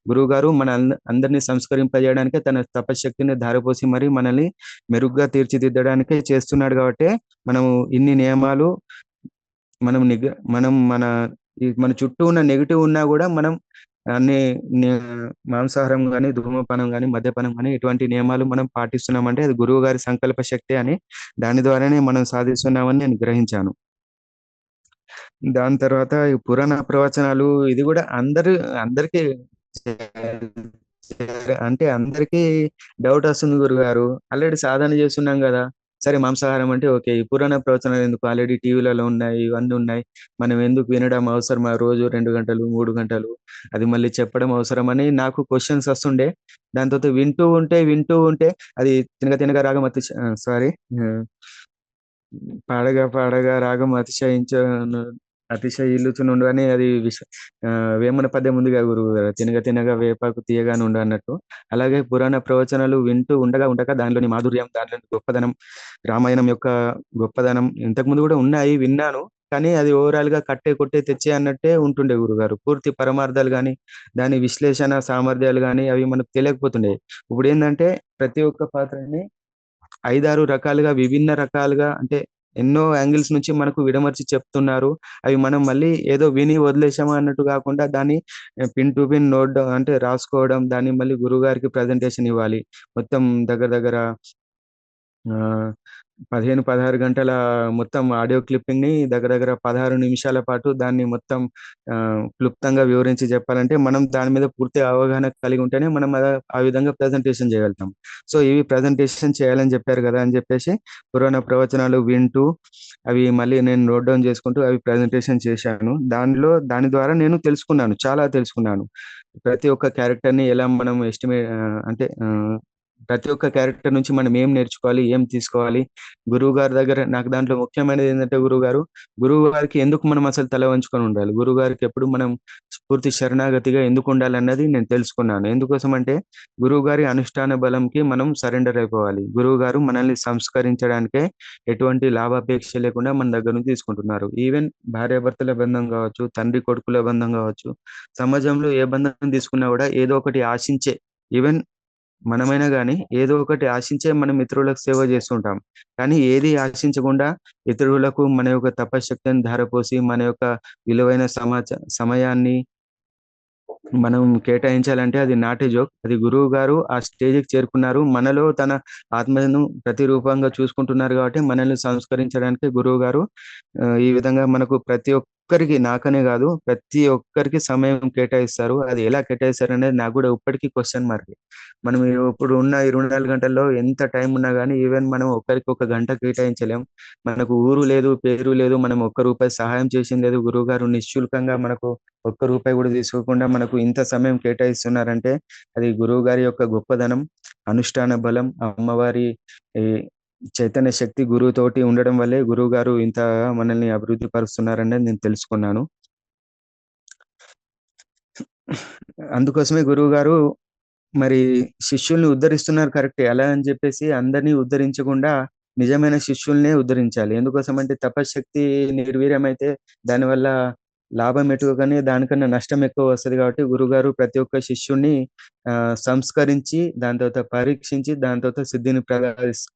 గురువుగారు మన అందరిని సంస్కరింపజేయడానికే తన తపశ్శక్తిని ధారపోసి మరి మనల్ని మెరుగ్గా తీర్చిదిద్దడానికే చేస్తున్నాడు గాబట్టే, మనము ఇన్ని నియమాలు మనం మనం మన చుట్టూ ఉన్న నెగెటివ్ ఉన్నా గూడా మనం అన్ని నే మాంసాహారం గాని, ధూమపానం గాని, మద్యపానం గాని ఇటువంటి నియమాలు మనం పాటిస్తున్నామంటే అది గురువుగారి సంకల్ప శక్తే అని దాని ద్వారానే మనం సాధిస్తున్నామని నేను గ్రహించాను. దాని తర్వాత ఈ పురాణ ప్రవచనాలు ఇది గూడా అందరికీ అంటే అందరికీ డౌటొస్తుంది గురుగారు. ఆల్రెడీ సాధన చేస్తున్నాం గదా! సరే మాంసాహారం అంటే ఓకే. ఈ పురాణ ప్రవచనాలు ఎందుకు ఆల్రెడీ టీవీలలో ఉన్నాయి. ఇవన్నీ ఉన్నాయి. మనం ఎందుకు వినడం అవసరమా? రోజు 2 గంటలు, 3 గంటలు అది మళ్ళీ చెప్పడం అవసరమని నాకు క్వెషన్స్ వస్తుండే. దాని తర్వాత వింటూ ఉంటే అది తినగ తినగ రాగం సారీ ఆహ్, పాడగా పాడగా రాగం అతిశయిల్లుచునుండు అని అది వేమన పద్యం ఉందిగా గురువుగారు. తినగ తినగ వేపాకు తీయగానుండు అన్నట్టు. అలాగే పురాణ ప్రవచనాలు వింటూ ఉండగా దానిలోని మాధుర్యం, దాంట్లోని గొప్పదనం, రామాయణం యొక్క గొప్పదనం ఇంతకుముందు గూడా ఉన్నాయి విన్నాను. కానీ అది ఓవరాల్‌గా కట్టే, కొట్టే, తెచ్చే అన్నట్టే ఉంటుండే గురుగారు. పూర్తి పరమార్థాలు గాని, దాని విశ్లేషణ సామర్థ్యాలు గాని అవి మనకు తెలియకపోతుండేయి. ఇప్పుడేందంటే ప్రతి ఒక్క పాత్రని 5, 6 రకాలుగా విభిన్న రకాలుగా అంటే ఎన్నో యాంగిల్స్ నుంచి మనకు విడమర్చి చెప్తున్నారు. అవి మనం మళ్ళీ ఏదో విని వదిలేసామా అన్నట్టు గాకుండా దాన్ని pin to pin note down అంటే రాసుకోవడం, దాన్ని మళ్ళీ గురువుగారికి ప్రెజెంటేషన్ ఇవ్వాలి. మొత్తం దగ్గర దగ్గర ఆహ్, 15, 16 గంటల మొత్తం ఆడియో క్లిప్పింగ్‌ని దగ్గర దగ్గర 16 నిమిషాల పాటు దాన్ని మొత్తం క్లుప్తంగా వివరించి చెప్పాలంటే, మనం దాని మీద పూర్తి అవగాహన కలిగి ఉంటేనే మనం ఆ విధంగా ప్రెజెంటేషన్ చేయగలుగుతాం. సో, ఇవి ప్రెజెంటేషన్ చేయాలని చెప్పారు గదా! అని చెప్పేసి పురాణ ప్రవచనాలు వింటూ, అవి మళ్ళీ నేను నోట్ డౌన్ చేసుకుంటూ అవి ప్రెజెంటేషన్ చేశాను. దాని ద్వారా నేను తెలుసుకున్నాను. చాలా తెలుసుకున్నాను. ప్రతి ఒక్క క్యారెక్టర్‌ని ఎలా మనం అంటే ప్రతి ఒక్క క్యారెక్టర్ నుంచి మనం ఏం నేర్చుకోవాలి? ఏం తీసుకోవాలి? గురువుగారి దగ్గర నాకు దాంట్లో ముఖ్యమైనది ఏందంటే గురువుగారికి ఎందుకు మనం అసలు తల వంచుకొని ఉండాలి? గురువుగారికి ఎప్పుడు మనం పూర్తి శరణాగతిగా ఎందుకు ఉండాలన్నది నేను తెలుసుకున్నాను. ఎందుకోసమంటే గురువుగారి అనుష్ఠాన బలంకి మనం సరెండర్ అయిపోవాలి. గురువుగారు మనల్ని సంస్కరించడానికే ఎటువంటి లాభాపేక్ష లేకుండా మన దగ్గర నుంచి తీసుకుంటున్నారు. ఈవెన్ భార్యాభర్తల బంధం గావచ్చు, తండ్రి కొడుకుల బంధం గావచ్చు, సమాజంలో ఏ బంధం తీసుకున్నా గూడా ఏదో ఒకటి ఆశించే ఈవెన్ మనమైనా గాని ఏదో ఒకటి ఆశించే మనం ఇతరులకు సేవ చేస్తుంటాం. కానీ ఏది ఆశించకుండా ఇతరులకు మన యొక్క తపశ్శక్తిని ధారపోసి, మన యొక్క విలువైన సమయాన్ని మనం కేటాయించాలంటే అది నాట్ ఎ జోక్. అది గురువుగారు ఆ స్టేజ్‌కి చేరుకున్నారు. మనలో తన ఆత్మను ప్రతిరూపంగా చూసుకుంటున్నారు కాబట్టి మనల్ని సంస్కరించడానికి గురువుగారు ఈ విధంగా మనకు ప్రతి ఒక్కరికి నాకనే గాదు, ప్రతి ఒక్కరికి సమయం కేటాయిస్తారు. అది ఎలా కేటాయిస్తారనేది నాకు గూడా ఇప్పటికి క్వెషన్ మార్కే. మనం ఇప్పుడు ఉన్న 24 గంటల్లో ఎంత టైం ఉన్నా గానీ ఈవెన్ మనం ఒక్కరికి ఒక గంట కేటాయించలేం. మనకు ఊరు లేదు, పేరు లేదు. మనం ఒక్క రూపాయి సహాయం చేసింది లేదు. గురువుగారు నిశ్శుల్కంగా మనకు ఒక్క రూపాయి గూడా తీసుకోకుండా మనకు ఇంత సమయం కేటాయిస్తున్నారంటే, అది గురువుగారి యొక్క గొప్పదనం, అనుష్ఠాన బలం, అమ్మవారి ఈ చైతన్య శక్తి గురువుతోటి ఉండడం వల్లే గురువుగారు ఇంత మనల్ని అభివృద్ధి పరుస్తున్నారనేది నేను తెలుసుకున్నాను. అందుకోసమే గురువుగారు మరి శిష్యుల్ని ఉద్ధరిస్తున్నారు కరెక్టే. అలా అని జెప్పేసి అందరిని ఉద్ధరించకుండా నిజమైన శిష్యులనే ఉద్ధరించాలి. ఎందుకోసమంటే తపశ్శక్తి నిర్వీర్యమైతే దానివల్ల లాభం ఎటువ గాని దానికన్నా నష్టం ఎక్కువ వస్తది గాబట్టి గురువుగారు ప్రతి ఒక్క శిష్యుడిని సంస్కరించి, దాని తర్వాత పరీక్షించి, దాని తర్వాత సిద్ధిని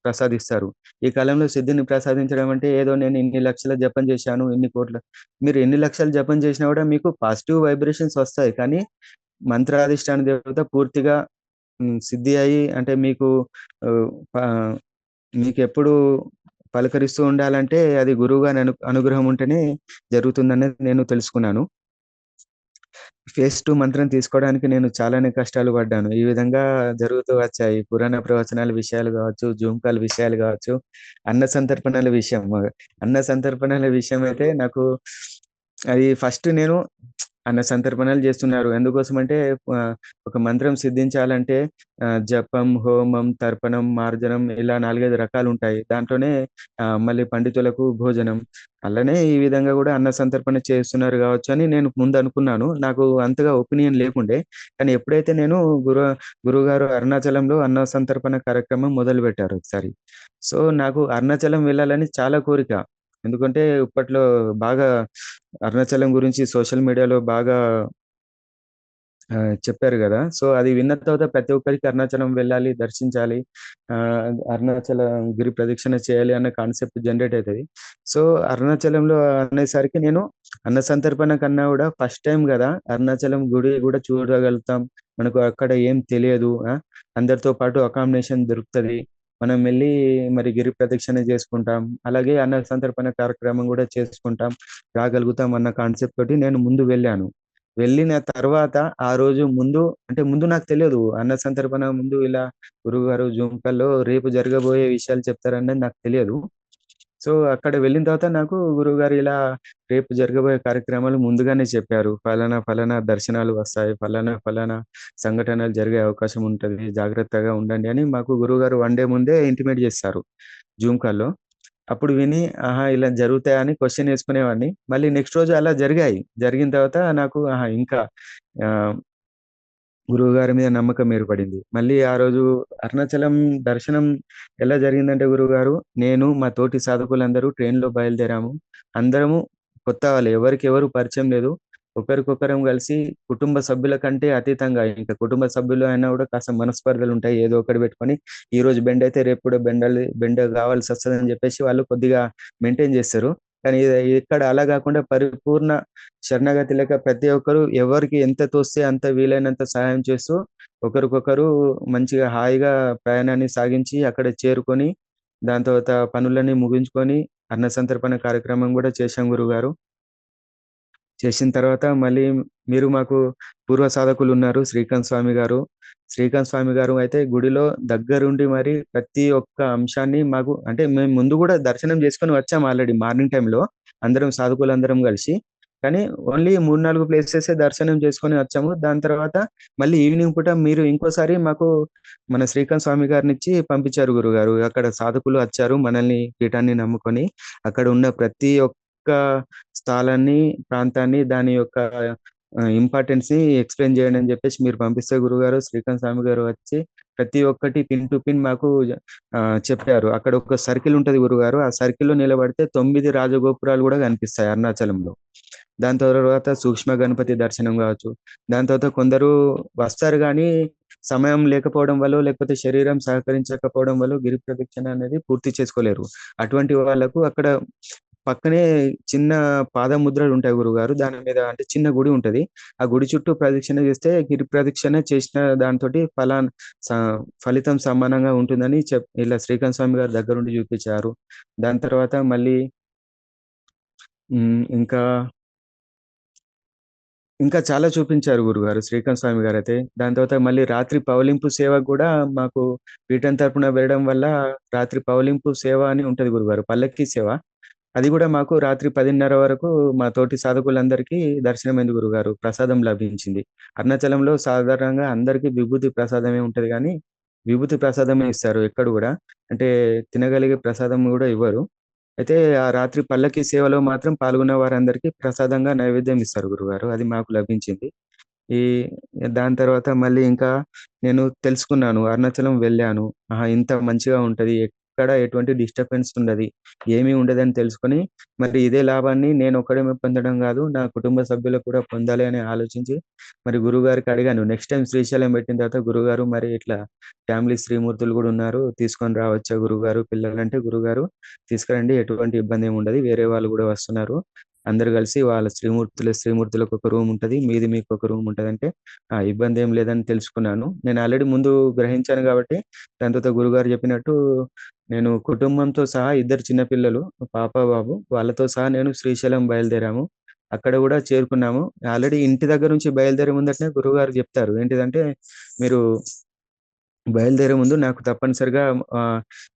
ప్రసాదిస్తారు. ఈ కాలంలో సిద్ధిని ప్రసాదించడం అంటే ఏదో నేను ఇన్ని లక్షల జపం చేశాను, ఇన్ని కోట్ల మీరు ఎన్ని లక్షలు జపం చేసినా గూడా మీకు పాజిటివ్ వైబ్రేషన్స్ వస్తాయి. కానీ మంత్రాధిష్టాన దేవత పూర్తిగా సిద్ధి అయ్యి అంటే ఆహ్, ప మీకెప్పుడు పలకరిస్తూ ఉండాలంటే అది గురువుగారి అనుగ్రహం ఉంటేనే జరుగుతుందనేది నేను తెలుసుకున్నాను. ఫేజ్ 2 మంత్రం తీసుకోవడానికి నేను చాలానే కష్టాలు పడ్డాను. ఈ విధంగా జరుగుతూ వచ్చాయి. పురాణ ప్రవచనాల విషయాలు గావచ్చు, జూమ్ కాల్ విషయాలు గావచ్చు, అన్న సంతర్పణల విషయం. అన్న సంతర్పణల విషయం అయితే నాకు అది ఫస్ట్ నేను అన్న సంతర్పణలు జేస్తున్నారు. ఎందుకోసమంటే ఒక మంత్రం సిద్ధించాలంటే జపం, హోమం, తర్పణం, మార్జనం ఇలా 4, 5 రకాలుంటాయి. దాంట్లోనే మళ్ళీ పండితులకు భోజనం. అలానే ఈ విధంగా గూడా అన్న సంతర్పణ చేస్తున్నారు గావచ్చని నేను ముందనుకున్నాను. నాకు అంతగా ఒపీనియన్ లేకుండే. కానీ ఎప్పుడైతే నేను గురువుగారు అరుణాచలంలో అన్న సంతర్పణ కార్యక్రమం మొదలుపెట్టారు ఒకసారి. సో, నాకు అరుణాచలం వెళ్ళాలని చాలా కోరిక. ఎందుకంటే ఇప్పట్లో బాగా అరుణాచలం గురించి సోషల్ మీడియాలో బాగా చెప్పారు గదా! సో, అది విన్న తర్వాత ప్రతి ఒక్కరికి అరుణాచలం వెళ్ళాలి, దర్శించాలి. అరుణాచలం గిరి ప్రదక్షిణ చేయాలి అన్న కాన్సెప్ట్ జనరేట్ అయితది. సో, అరుణాచలంలో అనేసరికి నేను అన్న సంతర్పణ కన్నా గూడా ఫస్ట్ టైమ్ గదా! అరుణాచలం గుడి గూడా చూడగలుగుతాం. మనకు అక్కడ ఏం తెలియదు. అందరితో పాటు అకామిడేషన్ దొరుకుతది. మనం వెళ్లి మరి గిరి ప్రదక్షిణ చేసుకుంటాం. అలాగే అన్న సంతర్పణ కార్యక్రమం గూడా చేసుకుంటాం. రాగలుగుతాం అన్న కాన్సెప్ట్ తోటి నేను ముందు వెళ్ళాను. వెళ్ళిన తర్వాత ఆ రోజు ముందు అంటే ముందు నాకు తెలియదు. అన్న సంతర్పణ ముందు ఇలా గురువుగారు జూమ్ కాల్‌లో రేపు జరగబోయే విషయాలు చెప్తారనేది నాకు తెలియదు. సో, అక్కడ వెళ్ళిన తర్వాత నాకు గురువుగారు ఇలా రేపు జరగబోయే కార్యక్రమాలు ముందుగానే చెప్పారు. ఫలానా, ఫలానా దర్శనాలు వస్తాయి. ఫలానా, ఫలానా సంఘటనలు జరిగే అవకాశం ఉంటది. జాగ్రత్తగా ఉండండి అని మాకు గురువుగారు వన్ డే ముందే ఇంటిమేట్ చేస్తారు జూమ్ కాల్‌లో. అప్పుడు విని, ఆహా! ఇలా జరుగుతాయని క్వెషన్ ఏసుకునేవాడిని. మళ్ళీ నెక్స్ట్ రోజు అలా జరిగాయి. జరిగిన తర్వాత నాకు ఇంకా ఆహ్, గురువుగారి మీద నమ్మకం ఏర్పడింది. మళ్ళీ ఆ రోజు అరుణాచలం దర్శనం ఎలా జరిగిందంటే గురువుగారు, నేను మా తోటి సాధకులందరూ ట్రైన్‌లో బయలుదేరాము. అందరము కొత్త వాళ్ళే. ఎవరికి ఎవరు పరిచయం లేదు. ఒకరికొకరం కలిసి కుటుంబ సభ్యుల కంటే అతీతంగా ఇంకా కుటుంబ సభ్యులు అయినా కూడా కాస్త మనస్పర్ధలుంటాయి. ఏదో ఒకటి పెట్టుకొని ఈరోజు బెండయితే రేపు కూడా బెండ కావాల్సొస్తదని చెప్పేసి వాళ్ళు కొద్దిగా మెయింటైన్ చేస్తారు. కానీ ఇక్కడ అలా గాకుండా పరిపూర్ణ శరణాగతి లేక ప్రతి ఒక్కరు ఎవరికి ఎంత తోస్తే అంత వీలైనంత సహాయం చేస్తూ, ఒకరికొకరు మంచిగా హాయిగా ప్రయాణాన్ని సాగించి అక్కడ చేరుకొని, దాని తర్వాత పనులన్నీ ముగించుకొని, అన్న సంతర్పణ కార్యక్రమం గూడా చేశాం గురువుగారు. చేసిన తర్వాత మళ్ళీ మీరు మాకు పూర్వ సాధకులున్నారు శ్రీకాంత్ స్వామి గారు. శ్రీకాంత్ స్వామి గారు అయితే గుడిలో దగ్గరుండి మరి ప్రతి ఒక్క అంశాన్ని మాకు అంటే మేము ముందు గూడా దర్శనం చేసుకొని వచ్చాము ఆల్రెడీ మార్నింగ్ టైమ్‌లో. అందరం సాధకులందరం గలిసి. కానీ ఓన్లీ 3, 4 ప్లేసెసే దర్శనం చేసుకొని వచ్చాము. దాని తర్వాత మళ్ళీ ఈవినింగ్ పూట మీరు ఇంకోసారి మాకు మన శ్రీకాంత్ స్వామి గారినిచ్చి పంపించారు గురువుగారు. అక్కడ సాధకులు వచ్చారు మనల్ని పీఠాన్ని నమ్ముకొని. అక్కడ ఉన్న ప్రతి ఒక్క స్థలాన్ని, ప్రాంతాన్ని దాని యొక్క ఇంపార్టెన్స్‌ని ఎక్స్‌ప్లెయిన్ చేయండి అని చెప్పేసి మీరు పంపిస్తే గురువుగారు శ్రీకాంత్ స్వామి గారు వచ్చి ప్రతి ఒక్కటి పిన్ టు పిన్ మాకు చెప్పారు. అక్కడ ఒక సర్కిల్ ఉంటది గురువుగారు. ఆ సర్కిల్‌లో నిలబడితే 9 రాజగోపురాలు గూడా కనిపిస్తాయి అరుణాచలంలో. దాని తర్వాత సూక్ష్మ గణపతి దర్శనం గావచ్చు. దాని తర్వాత కొందరు వస్తారు గానీ, సమయం లేకపోవడం వల్లో, లేకపోతే శరీరం సహకరించకపోవడం వల్లో గిరి ప్రదక్షిణ అనేది పూర్తి చేసుకోలేరు. అటువంటి వాళ్ళకు అక్కడ పక్కనే చిన్న పాదముద్రలుంటాయి గురువుగారు. దాని మీద అంటే చిన్న గుడి ఉంటది. ఆ గుడి చుట్టూ ప్రదక్షిణ చేస్తే గిరి ప్రదక్షిణ చేసిన దానితోటి స ఫలితం సమానంగా ఉంటుందని ఇలా శ్రీకాంత్ స్వామి గారు దగ్గరుండి చూపించారు. దాని తర్వాత మళ్ళీ ఇంకా ఇంకా చాలా చూపించారు గురుగారు శ్రీకాంత్ స్వామి గారైతే. దాని తర్వాత మళ్ళీ రాత్రి పవలింపు సేవ గూడా మాకు పీఠం తరపున వెళ్ళడం వల్ల రాత్రి పవలింపు సేవ అని ఉంటది గురుగారు. పల్లకీ సేవ. అది గూడా మాకు రాత్రి 10:30 వరకు మా తోటి సాధకులందరికీ దర్శనమైంది గురుగారు. ప్రసాదం లభించింది. అరుణాచలంలో సాధారణంగా అందరికీ విభూతి ప్రసాదమే ఉంటది గానీ, విభూతి ప్రసాదమే ఇస్తారు ఎక్కడ గూడా. అంటే తినగలిగే ప్రసాదం గూడా ఇవ్వరు. అయితే ఆ రాత్రి పల్లకీ సేవలో మాత్రం పాల్గొన్న వారందరికీ ప్రసాదంగా నైవేద్యం ఇస్తారు గురుగారు. అది మాకు లభించింది. ఈ దాని తర్వాత మళ్ళీ ఇంకా నేను తెలుసుకున్నాను. అరుణాచలం వెళ్ళాను. ఆహా! ఇంత మంచిగా ఉంటది. ఎక్కడ ఎటువంటి డిస్టర్బెన్స్ ఉండది. ఏమీ ఉండదని తెలుసుకొని, మరి ఇదే లాభాన్ని నేనొక్కడినే పొందడం గాదు, నా కుటుంబ సభ్యులకు కూడా పొందాలి అని ఆలోచించి, మరి గురువుగారికి అడిగాను. నెక్స్ట్ టైమ్ శ్రీశైలం పెట్టిన తర్వాత గురువుగారు మరి ఇట్లా ఫ్యామిలీ శ్రీమూర్తులు గూడా ఉన్నారు. తీసుకొని రావచ్చా గురువుగారు పిల్లలంటే, గురువుగారు తీసుకురండి ఎటువంటి ఇబ్బందేముండదు. వేరే వాళ్ళు గూడా వస్తున్నారు. అందరూ కలిసి వాళ్ళ శ్రీమూర్తులకు ఒక రూమ్ ఉంటది. మీది మీకొక రూమ్ ఉంటదంటే, ఇబ్బందేం లేదని తెలుసుకున్నాను. నేను ఆల్రెడీ ముందు గ్రహించాను గాబట్టి, దాని తర్వాత గురువుగారు చెప్పినట్టు నేను కుటుంబంతో సహా ఇద్దరు చిన్న పిల్లలు పాప, బాబు వాళ్ళతో సహా నేను శ్రీశైలం బయలుదేరాము. అక్కడ గూడా చేరుకున్నాము. ఆల్రెడీ ఇంటి దగ్గర నుంచి బయలుదేరే ముందటనే గురువుగారు జెప్తారు. ఏంటిదంటే, "మీరు బయలుదేరే ముందు నాకు తప్పనిసరిగా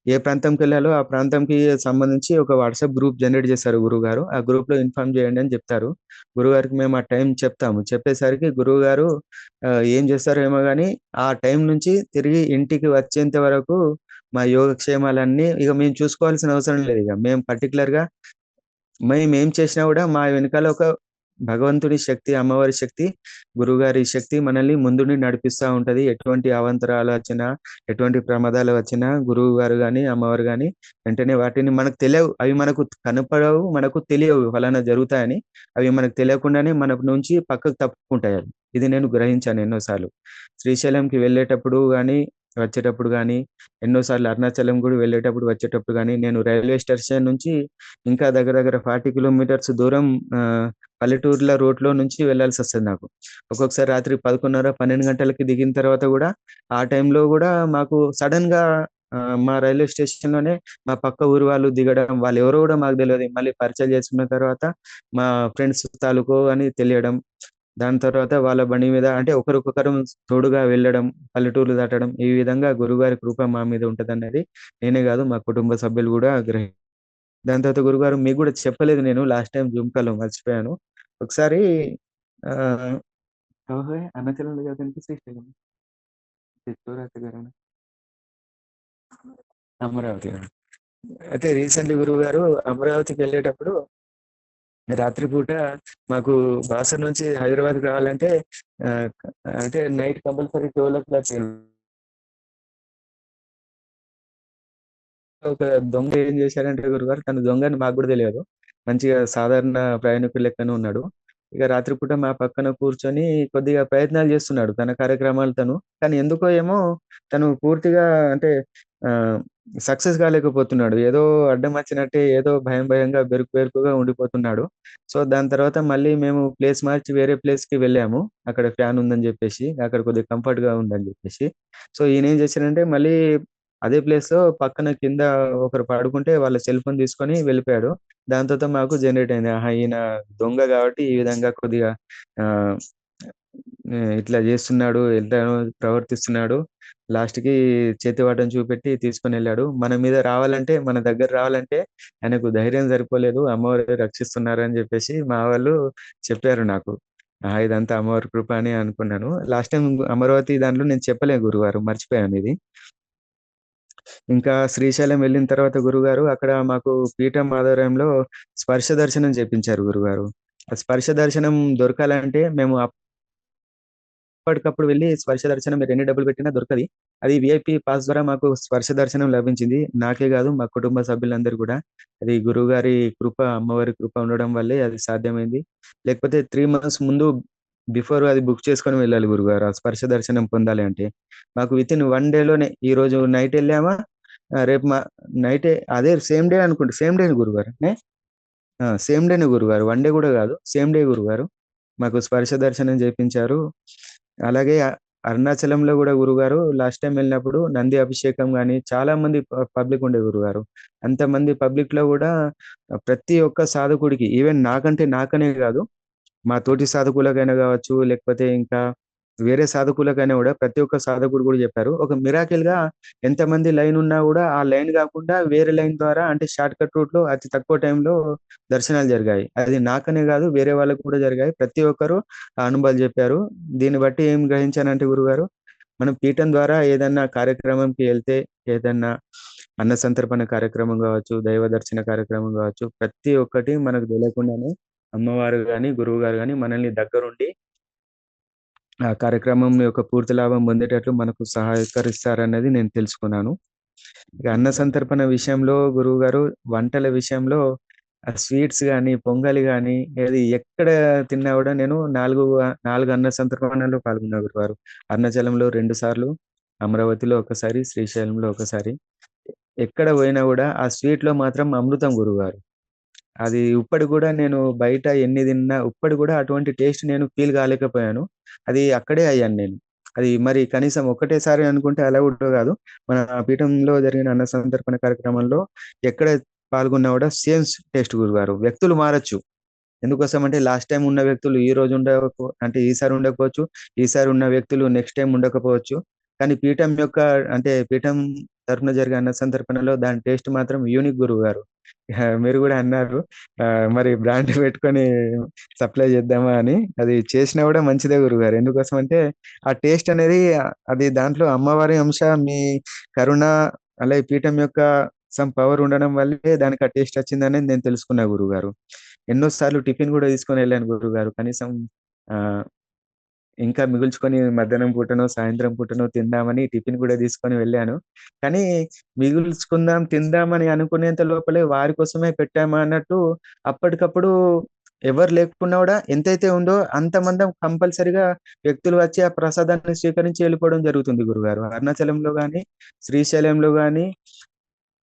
ఏ ప్రాంతంకెళ్ళాలో ఆ ప్రాంతంకి సంబంధించి ఒక వాట్సాప్ గ్రూప్ జనరేట్ చేస్తారు గురువుగారు. ఆ గ్రూప్‌లో ఇన్ఫార్మ్ చేయండి అని చెప్తారు. గురువుగారికి మేము ఆ టైం చెప్తాము. చెప్పేసరికి గురువుగారు ఏం చేస్తారో ఏమో గాని, ఆ టైం నుంచి తిరిగి ఇంటికి వచ్చేంత వరకు మా యోగక్షేమాలన్నీ ఇగ మేము చూసుకోవాల్సిన అవసరం లేదిగ. మేము పర్టిక్యులర్‌గా మేమేం చేసినా గూడా మా వెనకాల ఒక భగవంతుడి శక్తి, అమ్మవారి శక్తి, గురువుగారి శక్తి మనల్ని ముందుండి నడిపిస్తా ఉంటది. ఎటువంటి అవాంతరాలు వచ్చినా, ఎటువంటి ప్రమాదాలు వచ్చినా గురువుగారు గాని, అమ్మవారు గాని వెంటనే వాటిని మనకు తెలియవు. అవి మనకు కనపడవు, మనకు తెలియవు ఫలానా జరుగుతాయని. అవి మనకు తెలియకుండానే మన నుంచి పక్కకు తప్పుకుంటాయి. ఇది నేను గ్రహించాను ఎన్నో సార్లు. శ్రీశైలంకి వెళ్ళేటప్పుడు గాని, వచ్చేటప్పుడు గాని, ఎన్నో సార్లు అరుణాచలం కూడా వెళ్ళేటప్పుడు, వచ్చేటప్పుడు గాని, నేను రైల్వే స్టేషన్ నుంచి ఇంకా దగ్గర దగ్గర 40 కిలోమీటర్స్ దూరం పల్లెటూర్ల రోడ్‌లో నుంచి వెళ్ళాల్సొస్తది నాకు. ఒక్కొక్కసారి రాత్రి 11:30, 12 గంటలకి దిగిన తర్వాత గూడా, ఆ టైంలో గూడా మాకు సడెన్‌గా మా రైల్వే స్టేషన్‌లోనే మా పక్క ఊరు వాళ్ళు దిగడం, వాళ్ళెవరో గూడా మాకు తెలవదు. మళ్ళీ పరిచయాలు చేసుకున్న తర్వాత మా ఫ్రెండ్స్ తాలూకు అని తెలియడం. దాని తర్వాత వాళ్ళ బండి మీద అంటే ఒకరికొకరం తోడుగా వెళ్ళడం, పల్లెటూర్లు దాటడం. ఈ విధంగా గురువుగారి కృప మా మీద ఉంటదన్నది నేనే గాదు మా కుటుంబ సభ్యులు గూడా దాని తర్వాత గురువుగారు మీకు గూడా చెప్పలేదు నేను లాస్ట్ టైమ్ జూమ్ కాల్‌లో మర్చిపోయాను. ఒకసారి ఆహ్, ఓహే! అరుణాచలంలో కాదంటే శ్రీశైలం. చిత్తూరు గారేనా? అమరావతి. అయితే రీసెంట్‌లీ గురువుగారు అమరావతికెళ్ళేటప్పుడు రాత్రి పూట మాకు బాసర నుంచి హైదరాబాద్‌కి రావాలంటే ఆహ్, అంటే నైట్ కంపల్సరీ 12:00 ఒక దొంగ ఏం చేశారంటే గురుగారు, తను దొంగని మాకు గూడా తెలియదు. మంచిగా సాధారణ ప్రయాణికుడు లెక్కనే ఉన్నాడు. ఇక రాత్రిపూట మా పక్కన కూర్చొని కొద్దిగా ప్రయత్నాలు చేస్తున్నాడు. తన కార్యక్రమాలు తను. కానీ ఎందుకో ఏమో తను పూర్తిగా అంటే ఆహ్, సక్సెస్ కాలేకపోతున్నాడు. ఏదో అడ్డం వచ్చినట్టే ఏదో భయం భయంగా, బెరుకు బెరుకుగా ఉండిపోతున్నాడు. సో, దాని తర్వాత మళ్ళీ మేము ప్లేస్ మార్చి వేరే ప్లేస్‌కి వెళ్ళాము. అక్కడ ఫ్యాన్ ఉందని జెప్పేసి, అక్కడ కొద్దిగా కంఫర్ట్‌గా ఉందని జెప్పేసి. సో, ఈయనేం చేశాడంటే మళ్ళీ అదే ప్లేస్‌లో పక్కన కింద ఒకరు పడుకుంటే వాళ్ళ సెల్ ఫోన్ తీసుకొని వెళ్ళిపోయాడు. దాని తర్వాత మాకు జనరేట్ అయింది. ఆహా! ఈయన దొంగ కాబట్టి ఈ విధంగా కొద్దిగా ఆహ్, ఇట్లా చేస్తున్నాడు, ఇట్లా ప్రవర్తిస్తున్నాడు. లాస్ట్‌కి చేతివాటం చూపెట్టి తీసుకొనెళ్ళాడు. మన మీద రావాలంటే, మన దగ్గర రావాలంటే ఆయనకు ధైర్యం సరిపోలేదు. అమ్మవారే రక్షిస్తున్నారని చెప్పేసి మా వాళ్ళు చెప్పారు నాకు. ఆహా! ఇదంతా అమ్మవారి కృప అని అనుకున్నాను. లాస్ట్ టైమ్ అమరావతి దాంట్లో నేను చెప్పలే గురువారం మర్చిపోయాను ఇది. ఇంకా శ్రీశైలం వెళ్ళిన తర్వాత గురువుగారు అక్కడ మాకు పీఠం ఆధ్వర్యంలో స్పర్శ దర్శనం చేపించారు గురువుగారు. ఆ స్పర్శ దర్శనం దొరకాలంటే మేము అప్పటికప్పుడు వెళ్లి స్పర్శ దర్శనం మీరు ఎన్ని డబ్బులు పెట్టినా దొరకది. అది వీఐపీ పాస్ ద్వారా మాకు స్పర్శ దర్శనం లభించింది. నాకే గాదు మా కుటుంబ సభ్యులందరూ గూడా. అది గురువుగారి కృప, అమ్మవారి కృప ఉండడం వల్లే అది సాధ్యమైంది. లేకపోతే 3 మంత్స్ ముందు బిఫోర్ అది బుక్ చేసుకొని వెళ్ళాలి గురువుగారు. ఆ స్పర్శ దర్శనం పొందాలి అంటే. మాకు వితిన్ 1 డేలోనే ఈరోజు నైట్ ఎళ్ళామా రేపు నైటే అదే సేమ్ డే అనుకుంటా. సేమ్ డేనే గురువుగారు. సేమ్ డేనే గురువుగారు. 1 డే గూడా గాదు. సేమ్ డే గురువుగారు. మాకు స్పర్శ దర్శనం చేపించారు. అలాగే అరుణాచలంలో గూడా గురువుగారు లాస్ట్ టైమ్ వెళ్ళినప్పుడు నంది అభిషేకం గాని చాలా మంది పబ్లిక్ ఉండే గురువుగారు. అంతమంది పబ్లిక్‌లో గూడా ప్రతి ఒక్క సాధకుడికి ఈవెన్ నాకంటే నాకనే గాదు మా తోటి సాధకులకైనా గావచ్చు, లేకపోతే ఇంకా వేరే సాధకులకైనా గూడా ప్రతి ఒక్క సాధకుడు గూడా జెప్పారు. ఒక మిరాకిల్‌గా ఎంతమంది లైన్ ఉన్నా గూడా ఆ లైన్ గాకుండా వేరే లైన్ ద్వారా అంటే షార్ట్‌కట్ రూట్‌లో అతి తక్కువ టైంలో దర్శనాలు జరిగాయి. అది నాకనే గాదు వేరే వాళ్ళకి కూడా జరిగాయి. ప్రతి ఒక్కరు ఆ అనుభవాలు జెప్పారు. దీన్ని బట్టి ఏం గ్రహించానంటే గురుగారు, మనం పీఠం ద్వారా ఏదన్నా కార్యక్రమంకి ఎళ్తే ఏదన్నా అన్న సంతర్పణ కార్యక్రమం గావచ్చు, దైవ దర్శన కార్యక్రమం గావచ్చు, ప్రతి ఒక్కటి మనకు దెలియకుండానే అమ్మవారు గాని, గురువుగారు గాని మనల్ని దగ్గరుండి ఆ కార్యక్రమం యొక్క పూర్తి లాభం పొందేటట్లు మనకు సహకరిస్తారన్నది నేను తెలుసుకున్నాను. ఇక అన్న సంతర్పణ విషయంలో గురువుగారు వంటల విషయంలో స్వీట్స్ గాని, పొంగలి గాని ఏది ఎక్కడ తిన్నా గూడా నేను 4 అన్న సంతర్పణలో పాల్గొన్నా గురువారు. అరుణాచలంలో 2 సార్లు, అమరావతిలో ఒకసారి, శ్రీశైలంలో ఒకసారి. ఎక్కడ పోయినా గూడా ఆ స్వీట్‌లో మాత్రం అమృతం గురువుగారు. అది ఇప్పటికి గూడా నేను బయట ఎన్ని తిన్నా ఇప్పటికి గూడా అటువంటి టేస్ట్ నేను ఫీల్ కాలేకపోయాను. అది అక్కడే అయ్యాను నేను. అది మరి కనీసం ఒక్కటేసారి అనుకుంటే అలా కూడా గాదు. మన పీఠంలో జరిగిన అన్న సంతర్పణ కార్యక్రమంలో ఎక్కడ పాల్గొన్నా గూడా సేమ్ టేస్ట్ గురుగారు. వ్యక్తులు మారొచ్చు. ఎందుకోసం అంటే లాస్ట్ టైమ్ ఉన్న వ్యక్తులు ఈ రోజు అంటే ఈసారి ఉండకపోవచ్చు. ఈసారి ఉన్న వ్యక్తులు నెక్స్ట్ టైమ్ ఉండకపోవచ్చు. కానీ పీఠం యొక్క అంటే పీఠం తరపున జరిగే అన్న సంతర్పణలో దాని టేస్ట్ మాత్రం యూనిక్ గురువుగారు. మీరు గూడా అన్నారు. మరి బ్రాండ్ పెట్టుకొని సప్లై చేద్దామా అని. అది చేసినా గూడా మంచిదే గురువుగారు. ఎందుకోసం అంటే ఆ టేస్ట్ అనేది అది దాంట్లో అమ్మవారి అంశ, మీ కరుణ అలాగే పీఠం యొక్క పవర్ ఉండడం వల్లే దానికి ఆ టేస్ట్ వచ్చిందనేది నేను తెలుసుకున్నా గురువుగారు. ఎన్నో సార్లు టిఫిన్ గూడా తీసుకొనెళ్ళాను గురువుగారు. కనీసం ఆహ్, ఇంకా మిగుల్చుకొని మధ్యాహ్నం పూటనో, సాయంత్రం పూటనో తిందామని టిఫిన్ గూడా తీసుకొని వెళ్ళాను. కానీ మిగుల్చుకుందాం, తిందామని అనుకునేంత లోపలే వారి కోసమే పెట్టామా అన్నట్టు అప్పటికప్పుడు ఎవరు లేకున్నా గూడా ఎంతైతే ఉందో అంతమందం కంపల్సరీగా వ్యక్తులు వచ్చి ఆ ప్రసాదాన్ని స్వీకరించి వెళ్ళిపోవడం జరుగుతుంది గురుగారు. అరుణాచలంలో గాని, శ్రీశైలంలో గాని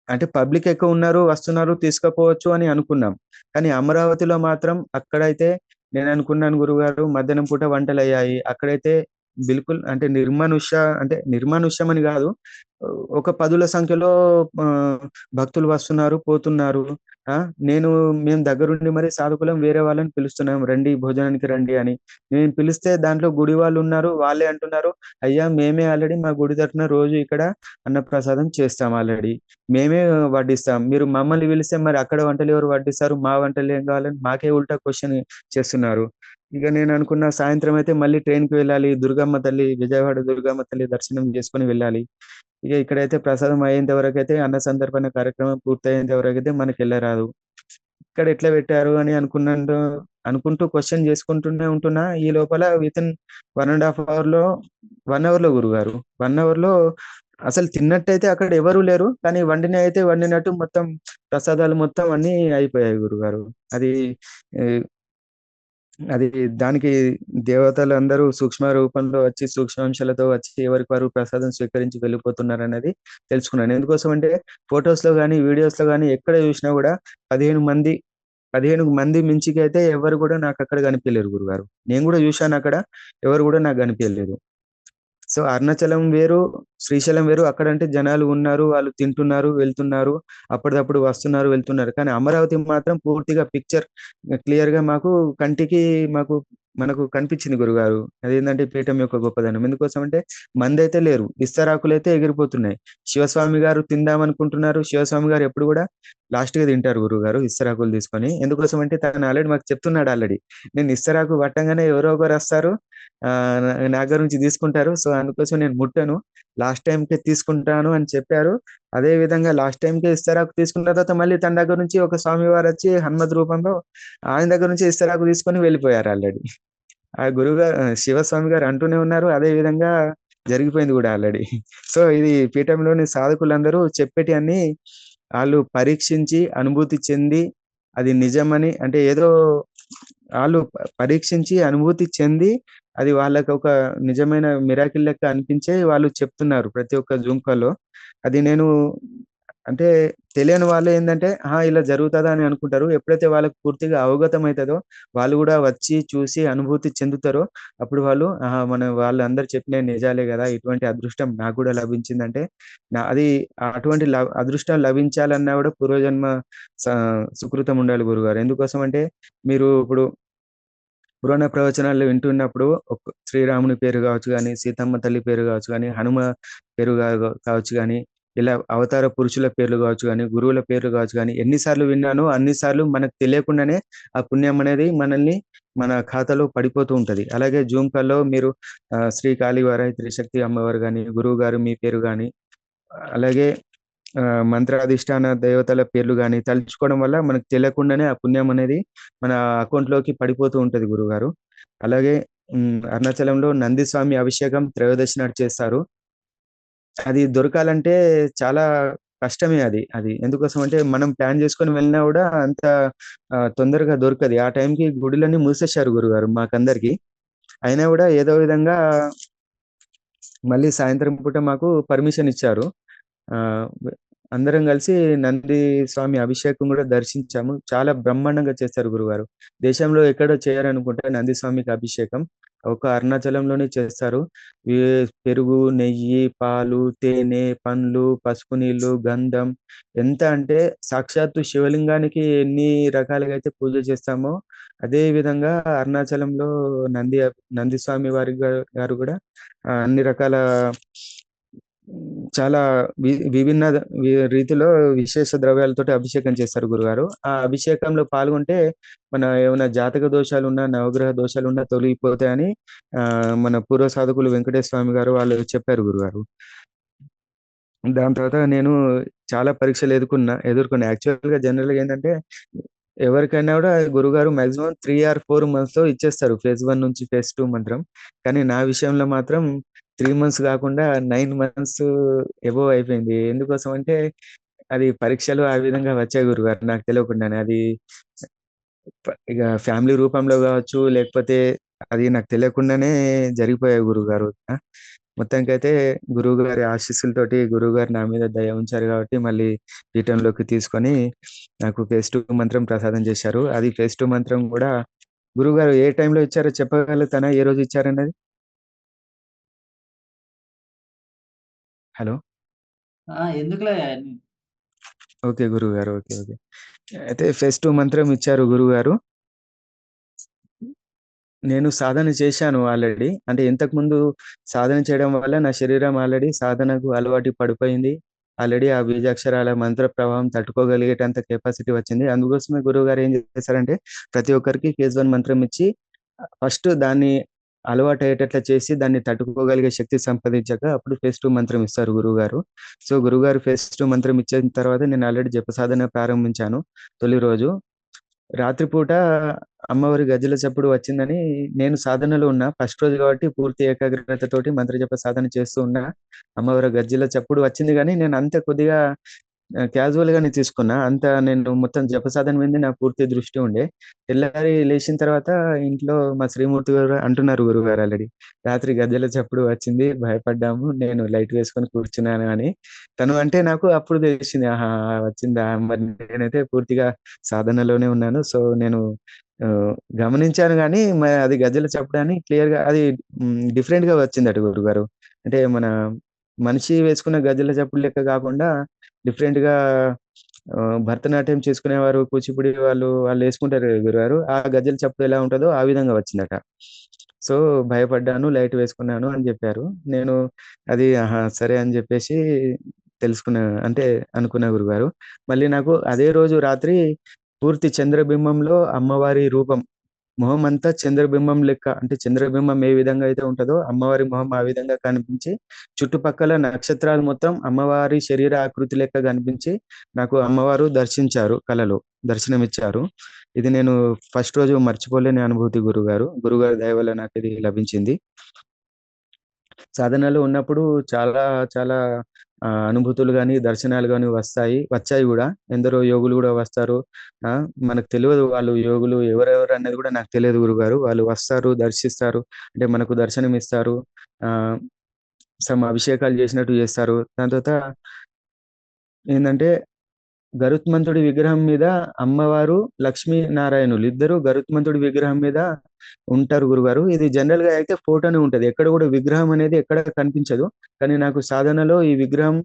అంటే పబ్లిక్ ఎక్కువున్నారు, వస్తున్నారు, తీసుకపోవచ్చు అని అనుకున్నాం. కానీ అమరావతిలో మాత్రం అక్కడైతే నేననుకున్నాను గురుగారు మధ్యాహ్నం పూట వంటలయ్యాయి. అక్కడైతే బిల్కుల్ అంటే నిర్మానుష్యం అని గాదు. ఒక పదుల సంఖ్యలో భక్తులు వస్తున్నారు, పోతున్నారు. ఆ! మేము దగ్గరుండి మరి సాధకులం వేరే వాళ్ళని పిలుస్తున్నాం. రండి భోజనానికి రండి అని. నేను పిలిస్తే దాంట్లో గుడి వాళ్ళున్నారు. వాళ్ళే అంటున్నారు, "అయ్యా! మేమే ఆల్రెడీ మా గుడి తరపున రోజు ఇక్కడ అన్నప్రసాదం చేస్తాం ఆల్రెడీ. మేమే వడ్డిస్తాం. మీరు మమ్మల్ని పిలిస్తే మరి అక్కడ వంటలెవరు వడ్డిస్తారు? మా వంటలేం కావాలని మాకే ఉల్టా క్వెషన్ చేస్తున్నారు. ఇక నేననుకున్న సాయంత్రం అయితే మళ్ళీ ట్రైన్‌కి వెళ్ళాలి. విజయవాడ దుర్గమ్మ తల్లి దర్శనం చేసుకొని వెళ్ళాలి. ఇక ఇక్కడైతే ప్రసాదం అయ్యేంత వరకైతే అన్న సంతర్పణ కార్యక్రమం పూర్తయ్యేంత వరకైతే మనకెళ్ళరాదు. ఇక్కడ ఎట్లా పెట్టారు అని అనుకుంటూ క్వెషన్ చేసుకుంటూనే ఉంటున్నా. ఈ లోపల వితిన్ 1 ½ అవర్‌లో 1 అవర్‌లో గురుగారు. 1 అవర్‌లో అసలు తిన్నట్టయితే అక్కడ ఎవరు లేరు. కానీ వండినయి అయితే వండినట్టు మొత్తం ప్రసాదాలు మొత్తం అన్నీ అయిపోయాయి గురుగారు. అది ఆహ్, అది దానికి దేవతలందరూ సూక్ష్మ రూపంలో వచ్చి, సూక్ష్మాంశాలతో వచ్చి ఎవరికి వారు ప్రసాదం స్వీకరించి వెళ్ళిపోతున్నారనేది తెలుసుకున్నాను. ఎందుకోసమంటే ఫోటోస్‌లో గాని, వీడియోస్‌లో గాని ఎక్కడ చూసినా గూడా 15 మంది 15 మంది మించికైతే ఎవరు గూడా నాకక్కడ కనిపియలేరు గురుగారు. నేను గూడా చూశానక్కడ. ఎవరు గూడా నాకు కనిపియలేదు. సో, అరుణాచలం వేరు, శ్రీశైలం వేరు. అక్కడంటే జనాలు ఉన్నారు. వాళ్ళు తింటున్నారు, వెళ్తున్నారు. అప్పటిదప్పుడు వస్తున్నారు, వెళ్తున్నారు. కానీ అమరావతి మాత్రం పూర్తిగా పిక్చర్ క్లియర్‌గా కంటికి మాకు మనకు కనిపించింది గురుగారు. అదేందంటే పీఠం యొక్క గొప్పదనం. ఎందుకోసమంటే మందైతే లేరు. ఇస్తరాకులైతే ఎగిరిపోతున్నాయి. శివస్వామి గారు తిందామనుకుంటున్నారు. శివస్వామి గారు ఎప్పుడు గూడా లాస్ట్‌గా తింటారు గురువుగారు ఇస్తరాకులు తీసుకొని. ఎందుకోసమంటే తను ఆల్రెడీ మాకు చెప్తున్నాడు ఆల్రెడీ. నేను ఇస్తరాకు పట్టంగానే ఎవరో ఒకరొస్తారు. నా దగ్గర నుంచి తీసుకుంటారు. సో, అందుకోసం నేను ముట్టను. లాస్ట్ టైమ్‌కే తీసుకుంటాను అని చెప్పారు. అదే విధంగా లాస్ట్ టైమ్‌కే ఇస్తరాకు తీసుకున్న తర్వాత మళ్ళీ తన దగ్గర నుంచి ఒక స్వామివారొచ్చి హనుమత్ రూపంలో ఆయన దగ్గర నుంచి ఇస్తరాకు తీసుకొని వెళ్ళిపోయారు ఆల్రెడీ. ఆ శివస్వామి గారు అంటూనే ఉన్నారు. అదే విధంగా జరిగిపోయింది గూడా ఆల్రెడీ. సో, ఇది పీఠంలోని సాధకులందరూ చెప్పేటియన్నీ ఆళ్ళు పరీక్షించి, అనుభూతి చెంది, అది నిజమని అంటే ఏదో ఆళ్ళు పరీక్షించి, అనుభూతి చెంది, అది వాళ్ళకొక నిజమైన మిరాకిల్ లెక్క అనిపించే వాళ్ళు చెప్తున్నారు ప్రతి ఒక్క జూమ్ కాల్‌లో. అది నేను అంటే తెలియని వాళ్ళేందంటే, ఆహా! ఇలా జరుగుతదా అని అనుకుంటారు. ఎప్పుడైతే వాళ్ళకి పూర్తిగా అవగతం అయితదో, వాళ్ళు గూడా వచ్చి, చూసి, అనుభూతి చెందుతారో, అప్పుడు వాళ్ళు ఆహా! వాళ్ళందరూ చెప్పినయి నిజాలే గదా! ఇటువంటి అదృష్టం నాకు గూడా లభించిందంటే, అది అటువంటి అదృష్టం లభించాలన్నా గూడా పూర్వజన్మ స సుకృతం ఉండాలి గురుగారు. ఎందుకోసమంటే, మీరు ఇప్పుడు పురాణ ప్రవచనాలు వింటున్నప్పుడు శ్రీరాముని పేరు గావచ్చు గాని, సీతమ్మ తల్లి పేరు గావచ్చు గాని, హనుమ పేరు కావచ్చు గాని, ఇలా అవతార పురుషుల పేర్లు గావచ్చు గాని, గురువుల పేర్లు గావచ్చు గాని, ఎన్ని సార్లు విన్నానో అన్ని సార్లు మనకు తెలియకుండానే ఆ పుణ్యం అనేది మన ఖాతాలో పడిపోతూ ఉంటది. అలాగే జూమ్ కాల్‌లో మీరు శ్రీ కాళీవారాహి త్రిశక్తి అమ్మవారు గాని, గురువుగారు మీ పేరు గాని, అలాగే మంత్రాధిష్టాన దేవతల పేర్లు గాని తలుచుకోవడం వల్ల మనకు తెలియకుండానే ఆ పుణ్యం అనేది మన అకౌంట్‌లోకి పడిపోతూ ఉంటది గురువుగారు. అలాగే అరుణాచలంలో నంది స్వామి అభిషేకం త్రయోదశి నాడు చేస్తారు. అది దొరకాలంటే చాలా కష్టమే అది. ఎందుకోసమంటే మనం ప్లాన్ చేసుకొని వెళ్ళినా గూడా అంత తొందరగా దొరకది. ఆ టైంకి గుడులన్నీ మూసేశారు గురుగారు మాకందరికి. అయినా గూడా ఏదో విధంగా మళ్ళీ సాయంత్రం పూట మాకు పర్మిషన్ ఇచ్చారు. ఆహ్, వె అందరం కలిసి నంది స్వామి అభిషేకం గూడా దర్శించాము. చాలా బ్రహ్మాండంగా చేస్తారు గురుగారు. దేశంలో ఎక్కడో చేయరనుకుంటా నంది స్వామికి అభిషేకం. ఒక అరుణాచలంలోనే చేస్తారు. ఈ పెరుగు, నెయ్యి, పాలు, తేనె, పండ్లు, పసుపు నీళ్లు, గంధం ఎంత అంటే సాక్షాత్తు శివలింగానికి ఎన్ని రకాలుగా అయితే పూజ చేస్తామో, అదే విధంగా అరుణాచలంలో నంది స్వామి గారు గూడా అన్ని రకాల చాలా విభిన్న రీతిలో విశేష ద్రవ్యాలతోటి అభిషేకం చేస్తారు గురుగారు. ఆ అభిషేకంలో పాల్గొంటే మన ఏమైనా జాతక దోషాలున్నా, నవగ్రహ దోషాలున్నా తొలగిపోతాయని మన పూర్వ సాధకులు వెంకటేశ్వర స్వామి గారు వాళ్ళు చెప్పారు గురుగారు. దాని తర్వాత నేను చాలా పరీక్షలు ఎదుర్కొన్నా. యాక్చువల్‌గా జనరల్‌గా ఏందంటే ఎవరికైనా గూడా గురువుగారు మాక్సిమం 3 ఆర్ 4 మంత్స్‌లో ఇచ్చేస్తారు. ఫేజ్ 1 నుంచి ఫేజ్ 2 మంత్రం. కానీ నా విషయంలో మాత్రం 3 మంత్స్ గాకుండా 9 మంత్స్ అబోవ్ అయిపోయింది. ఎందుకోసం అంటే అది పరీక్షలు ఆ విధంగా వచ్చాయి గురుగారు నాకు తెలవకుండానే. అది ఇగ ఫ్యామిలీ రూపంలో గావచ్చు, లేకపోతే అది నాకు తెలియకుండానే జరిగిపోయాయి గురువుగారు. మొత్తానికైతే గురువుగారి ఆశీస్సులతోటి గురువుగారు నా మీద దయ ఉంచారు గాబట్టి, మళ్ళీ పీఠంలోకి తీసుకొని నాకు ఫేజ్ 2 మంత్రం ప్రసాదం చేశారు. అది ఫేజ్ 2 మంత్రం గూడా గురువుగారు ఏ టైంలో ఇచ్చారో చెప్పగలుగుతానా? ఏ రోజు ఇచ్చారన్నది? హలో! ఎందుకులే ఓకే గురువుగారు. ఓకే. ఓకే. అయితే ఫేజ్ 2 మంత్రం ఇచ్చారు గురువుగారు. నేను సాధన చేశాను ఆల్రెడీ. అంటే ఇంతకుముందు సాధన చేయడం వల్ల నా శరీరం ఆల్రెడీ సాధనకు అలవాటు పడిపోయింది. ఆల్రెడీ ఆ బీజాక్షరాల మంత్ర ప్రభావం తట్టుకోగలిగేటంత కెపాసిటీ వచ్చింది. అందుకోసమే గురువుగారు ఏం చేశారంటే, ప్రతి ఒక్కరికి ఫేజ్ 1 మంత్రం ఇచ్చి ఫస్ట్ దాన్ని అలవాటయ్యేటట్లా చేసి, దాన్ని తట్టుకోగలిగే శక్తి సంపాదించాక అప్పుడు ఫేజ్ 2 మంత్రం ఇస్తారు గురువుగారు. సో, గురువుగారు ఫేజ్ 2 మంత్రం ఇచ్చిన తర్వాత నేను ఆల్రెడీ జప సాధన ప్రారంభించాను తొలి రోజు. రాత్రిపూట అమ్మవారి గజ్జెల చప్పుడు వచ్చిందని నేను సాధనలో ఉన్నా. ఫస్ట్ రోజు కాబట్టి పూర్తి ఏకాగ్రతతోటి మంత్రజప సాధన చేస్తూ ఉన్నా. అమ్మవారి గజ్జెల చప్పుడు వచ్చింది గానీ, నేను అంత కొద్దిగా క్యాజువల్‌గానే తీసుకున్నా. అంత నేను మొత్తం జప సాధన మీదనే నా పూర్తి దృష్టి ఉండే. తెల్లారి లేచిన తర్వాత ఇంట్లో మా శ్రీమూర్తి గారు అంటున్నారు గురువుగారు ఆల్రెడీ. రాత్రి గజ్జెల చప్పుడు వచ్చింది. భయపడ్డాము. నేను లైట్ వేసుకొని కూర్చున్నాను అని. తను అంటే నాకు అప్పుడు తెలిసింది. ఆహా! వచ్చిందా! మరి నేనైతే పూర్తిగా సాధనలోనే ఉన్నాను. సో, నేను గమనించాను గానీ, అది గజ్జెల చప్పుడని క్లియర్‌గా అది డిఫరెంట్‌గా వచ్చిందట గురువుగారు. అంటే మన మనిషి వేసుకున్న గజ్జెల చప్పుడు లెక్క గాకుండా డిఫరెంట్‌గా భరతనాట్యం చేసుకునేవారు, కూచిపూడి వాళ్ళేసుకుంటారు కదా గురుగారు. ఆ గజ్జెల చప్పుడు ఎలా ఉంటదో ఆ విధంగా వచ్చిందట. సో, భయపడ్డాను, లైట్ వేసుకున్నాను అని జెప్పారు. నేను అది ఆహా! సరే అని జెప్పేసి తెలుసుకున్నా అంటే అనుకున్నా గురుగారు. మళ్ళీ నాకు అదే రోజు రాత్రి పూర్తి చంద్రబింబంలో అమ్మవారి రూపం మొహమంతా చంద్రబింబం లెక్క అంటే చంద్రబింబం ఏ విధంగా అయితే ఉంటదో అమ్మవారి మొహం ఆ విధంగా కనిపించి, చుట్టుపక్కల నక్షత్రాలు మొత్తం అమ్మవారి శరీర ఆకృతి లెక్క కనిపించి, నాకు అమ్మవారు దర్శించారు కలలో. దర్శనమిచ్చారు. ఇది నేను ఫస్ట్ రోజు మర్చిపోలేని అనుభూతి గురుగారు. గురుగారి దయ వల్ల నాకిది లభించింది. సాధనలో ఉన్నప్పుడు చాలా చాలా అనుభూతులు గాని, దర్శనాలు గాని వచ్చాయి గూడా. ఎందరో యోగులు గూడా వస్తారు. ఆ! మనకు తెలవదు వాళ్ళు యోగులు ఎవరెవరు అనేది గూడా నాకు తెలియదు గురుగారు. వాళ్ళు వస్తారు, దర్శిస్తారు. అంటే మనకు దర్శనమిస్తారు. ఆహ్, అభిషేకాలు చేసినట్టు చేస్తారు. దాని తర్వాత ఏందంటే గరుత్మంతుడి విగ్రహం మీద అమ్మవారు, లక్ష్మీనారాయణులు ఇద్దరు గరుత్మంతుడి విగ్రహం మీద ఉంటారు గురుగారు. ఇది జనరల్‌గా అయితే ఫోటోనే ఉంటది. ఎక్కడ గూడా విగ్రహం అనేది ఎక్కడ కనిపించదు. కానీ నాకు సాధనలో ఈ విగ్రహం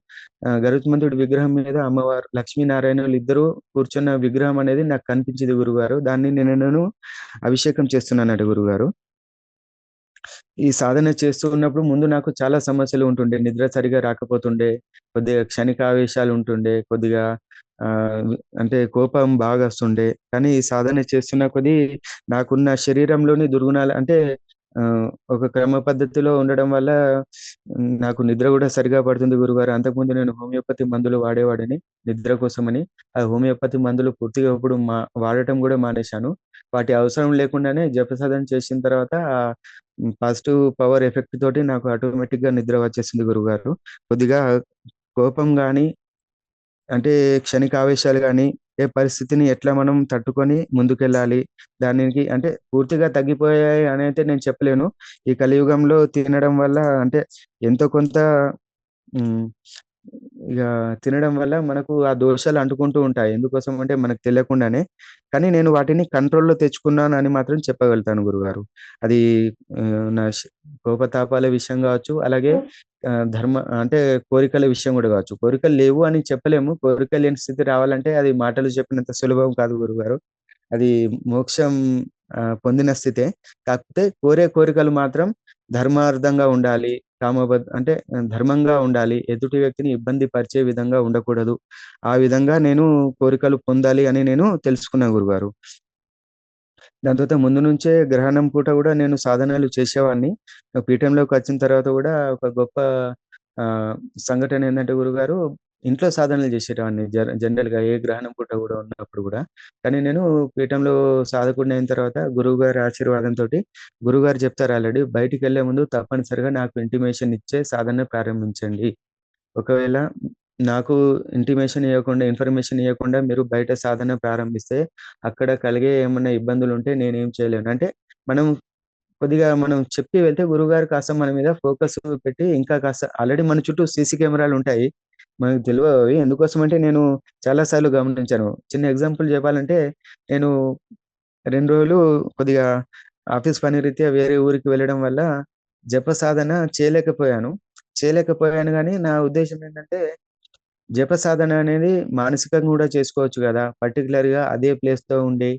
గరుత్మంతుడి విగ్రహం మీద అమ్మవారు, లక్ష్మీనారాయణులు ఇద్దరు కూర్చున్న విగ్రహం అనేది నాకు కనిపించింది గురుగారు. దాన్ని నేను అభిషేకం చేస్తున్నానట గురుగారు. ఈ సాధన చేస్తూ ఉన్నప్పుడు ముందు నాకు చాలా సమస్యలు ఉంటుండే. నిద్ర సరిగ్గా రాకపోతుండే. కొద్దిగా క్షణికావేశాలు ఉంటుండే. కొద్దిగా ఆహ్, అంటే కోపం బాగొస్తుండే. కానీ ఈ సాధన చేస్తున్న కొద్దీ నాకున్న శరీరంలోని దుర్గుణాలు అంటే ఒక క్రమ పద్ధతిలో ఉండడం వల్ల నాకు నిద్ర గూడా సరిగ్గా పడుతుంది గురుగారు. అంతకుముందు నేను హోమియోపతి మందులు వాడేవాడిని నిద్ర కోసమని. ఆ హోమియోపతి మందులు పూర్తిగా ఇప్పుడు వాడటం గూడా మానేశాను. వాటి అవసరం లేకుండానే జపసాధన చేసిన తర్వాత పాజిటివ్ పవర్ ఎఫెక్ట్ తోటి నాకు ఆటోమేటిక్‌గా నిద్ర వచ్చేసింది గురువుగారు. కొద్దిగా కోపం గాని, అంటే క్షణికావేశాలు గాని, ఏ పరిస్థితిని ఎట్లా మనం తట్టుకొని ముందుకెళ్ళాలి. దానికి అంటే పూర్తిగా తగ్గిపోయాయి అనైతే నేను చెప్పలేను. ఈ కలియుగంలో తినడం వల్ల అంటే ఎంతో కొంత హ్మ్. ఇగ తినడం వల్ల మనకు ఆ దోషాలు అంటుకుంటూ ఉంటాయి. ఎందుకోసం అంటే మనకు తెలియకుండానే. కానీ నేను వాటిని కంట్రోల్‌లో తెచ్చుకున్నానని మాత్రం చెప్పగలుగుతాను గురుగారు. అది నా కోపతాపాల విషయం గావచ్చు, అలాగే అంటే కోరికల విషయం గూడా గావచ్చు. కోరికలు లేవు అని చెప్పలేము. కోరికలు లేని స్థితి రావాలంటే అది మాటలు చెప్పినంత సులభం కాదు గురుగారు. అది మోక్షం పొందిన స్థితే. కాకపోతే కోరే కోరికలు మాత్రం ధర్మార్థంగా ఉండాలి. అంటే ధర్మంగా ఉండాలి. ఎదుటి వ్యక్తిని ఇబ్బంది పరిచే విధంగా ఉండకూడదు. ఆ విధంగా నేను కోరికలు పొందాలి అని నేను తెలుసుకున్నా గురుగారు. దాని తర్వాత ముందు నుంచే గ్రహణం పూట గూడా నేను సాధనలు చేసేవాడిని. పీఠంలోకొచ్చిన తర్వాత గూడా ఒక గొప్ప ఆహ్, సంఘటన ఏందంటే గురుగారు ఇంట్లో సాధనలు చేసేటవాడిని. జనరల్‌గా ఏ గ్రహణం పూట గూడా ఉన్నప్పుడు గూడా. కానీ నేను పీఠంలో సాధకుడినయిన తర్వాత గురువుగారి ఆశీర్వాదంతోటి గురువుగారు చెప్తారు ఆల్రెడీ బయటికెళ్ళే ముందు తప్పనిసరిగా నాకు ఇంటిమేషన్ ఇచ్చే సాధన ప్రారంభించండి. ఒకవేళ నాకు ఇన్ఫర్మేషన్ ఇయ్యకుండా మీరు బయట సాధన ప్రారంభిస్తే అక్కడ కలిగే ఏమన్నా ఇబ్బందులుంటే నేనేం చేయలేను. అంటే మనం కొద్దిగా మనం చెప్పి వెళ్తే గురువుగారు కాస్త మన మీద ఫోకస్ పెట్టి ఇంకా కాస్త ఆల్రెడీ మన చుట్టూ సీసీ కెమెరాలుంటాయి. మనకు తెలవవవి. ఎందుకోసమంటే నేను చాలా సార్లు గమనించాను. చిన్న ఎగ్జాంపుల్ చెప్పాలంటే నేను 2 రోజులు కొద్దిగా ఆఫీస్ పని రీత్యా వేరే ఊరికి వెళ్ళడం వల్ల జప సాధన చేయలేకపోయాను. చేయలేకపోయాను గానీ నా ఉద్దేశ్యం ఏంటంటే జప సాధన అనేది మానసికంగా గూడా చేసుకోవచ్చు గదా! పర్టిక్యులర్‌గా అదే ప్లేస్‌తో ఉండి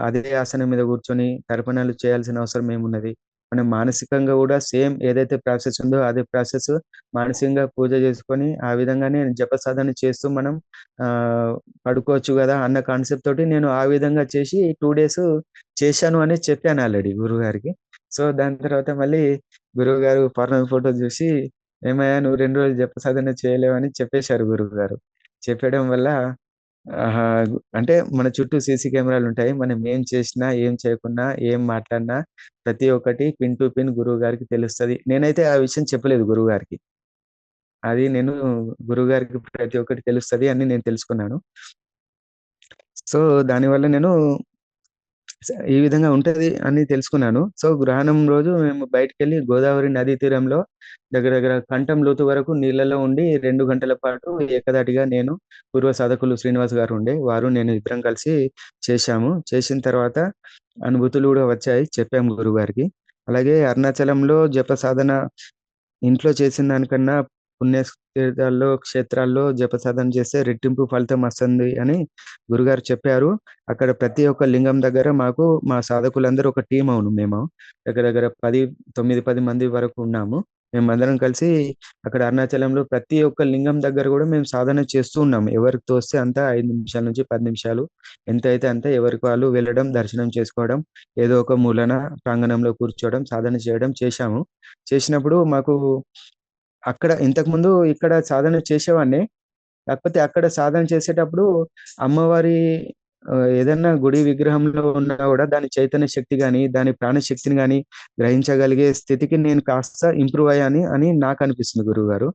అదే ఆసనం మీద కూర్చొని తర్పణాలు చేయాల్సిన అవసరం ఏమున్నది? మనం మానసికంగా గూడా సేమ్ ఏదైతే ప్రాసెస్ ఉందో అదే ప్రాసెస్ మానసికంగా పూజ చేసుకొని, ఆ విధంగానే జప సాధన చేస్తూ మనం పడుకోవచ్చు గదా! అన్న కాన్సెప్ట్ తోటి నేను ఆ విధంగా చేసి 2 డేస్ చేశాను అని చెప్పాను ఆల్రెడీ గురువుగారికి. సో, దాని తర్వాత మళ్ళీ గురువుగారు పౌర్ణమి ఫోటో జూసి "ఏమయ్యా! నువ్వు 2 రోజులు జప సాధన చేయలేవని" చెప్పేశారు గురువుగారు. చెప్పడం వల్ల ఆహా! అంటే మన చుట్టూ సీసీ కెమెరాలుంటాయి. మనం ఏం చేసినా, ఏం చేయకున్నా, ఏం మాట్లాడినా ప్రతి ఒక్కటి పిన్ టు పిన్ గురువుగారికి తెలుస్తది. నేనైతే ఆ విషయం చెప్పలేదు గురువుగారికి. అది నేను గురువుగారికి ప్రతి ఒక్కటి తెలుస్తది అని నేను తెలుసుకున్నాను. సో, దానివల్ల నేను ఈ విధంగా ఉంటది అని తెలుసుకున్నాను. సో, గ్రహణం రోజు మేము బయటికెళ్ళి గోదావరి నదీ తీరంలో దగ్గర దగ్గర కంఠం లోతు వరకు నీళ్ళలో ఉండి 2 గంటల పాటు ఏకధాటిగా నేను, పూర్వ సాధకులు శ్రీనివాస్ గారు ఉండే, వారు నేను ఇద్దరం కలిసి చేశాము. చేసిన తర్వాత అనుభూతులు గూడా వచ్చాయి. చెప్పాము గురువుగారికి. అలాగే అరుణాచలంలో జప సాధన ఇంట్లో చేసిన దానికన్నా క్షేత్రాల్లో జపసాధన చేస్తే రెట్టింపు ఫలితం వస్తుంది అని గురుగారు చెప్పారు. అక్కడ ప్రతి ఒక్క లింగం దగ్గర మా సాధకులందరూ ఒక టీమ్ మేము. దగ్గర దగ్గర 9, 10 మంది వరకు ఉన్నాము. మేమందరం కలిసి అక్కడ అరుణాచలంలో ప్రతి ఒక్క లింగం దగ్గర గూడా మేము సాధన చేస్తూ ఉన్నాము. ఎవరికి తోస్తే అంత 5 నిమిషాల నుంచి 10 నిమిషాలు ఎంతైతే అంత ఎవరికి వాళ్ళు వెళ్ళడం, దర్శనం చేసుకోవడం, ఏదో ఒక మూలన ప్రాంగణంలో కూర్చోవడం, సాధన చేయడం చేశాము. చేసినప్పుడు మాకు ఇక్కడ సాధన చేసేవాడిని. కాకపోతే అక్కడ సాధన చేసేటప్పుడు అమ్మవారి ఏదన్నా గుడి విగ్రహంలో ఉన్నా గూడా దాని చైతన్య శక్తి గాని, దాని ప్రాణశక్తిని గాని గ్రహించగలిగే స్థితికి నేను కాస్త ఇంప్రూవ్ అయ్యాని అని నాకనిపిస్తుంది గురువుగారు.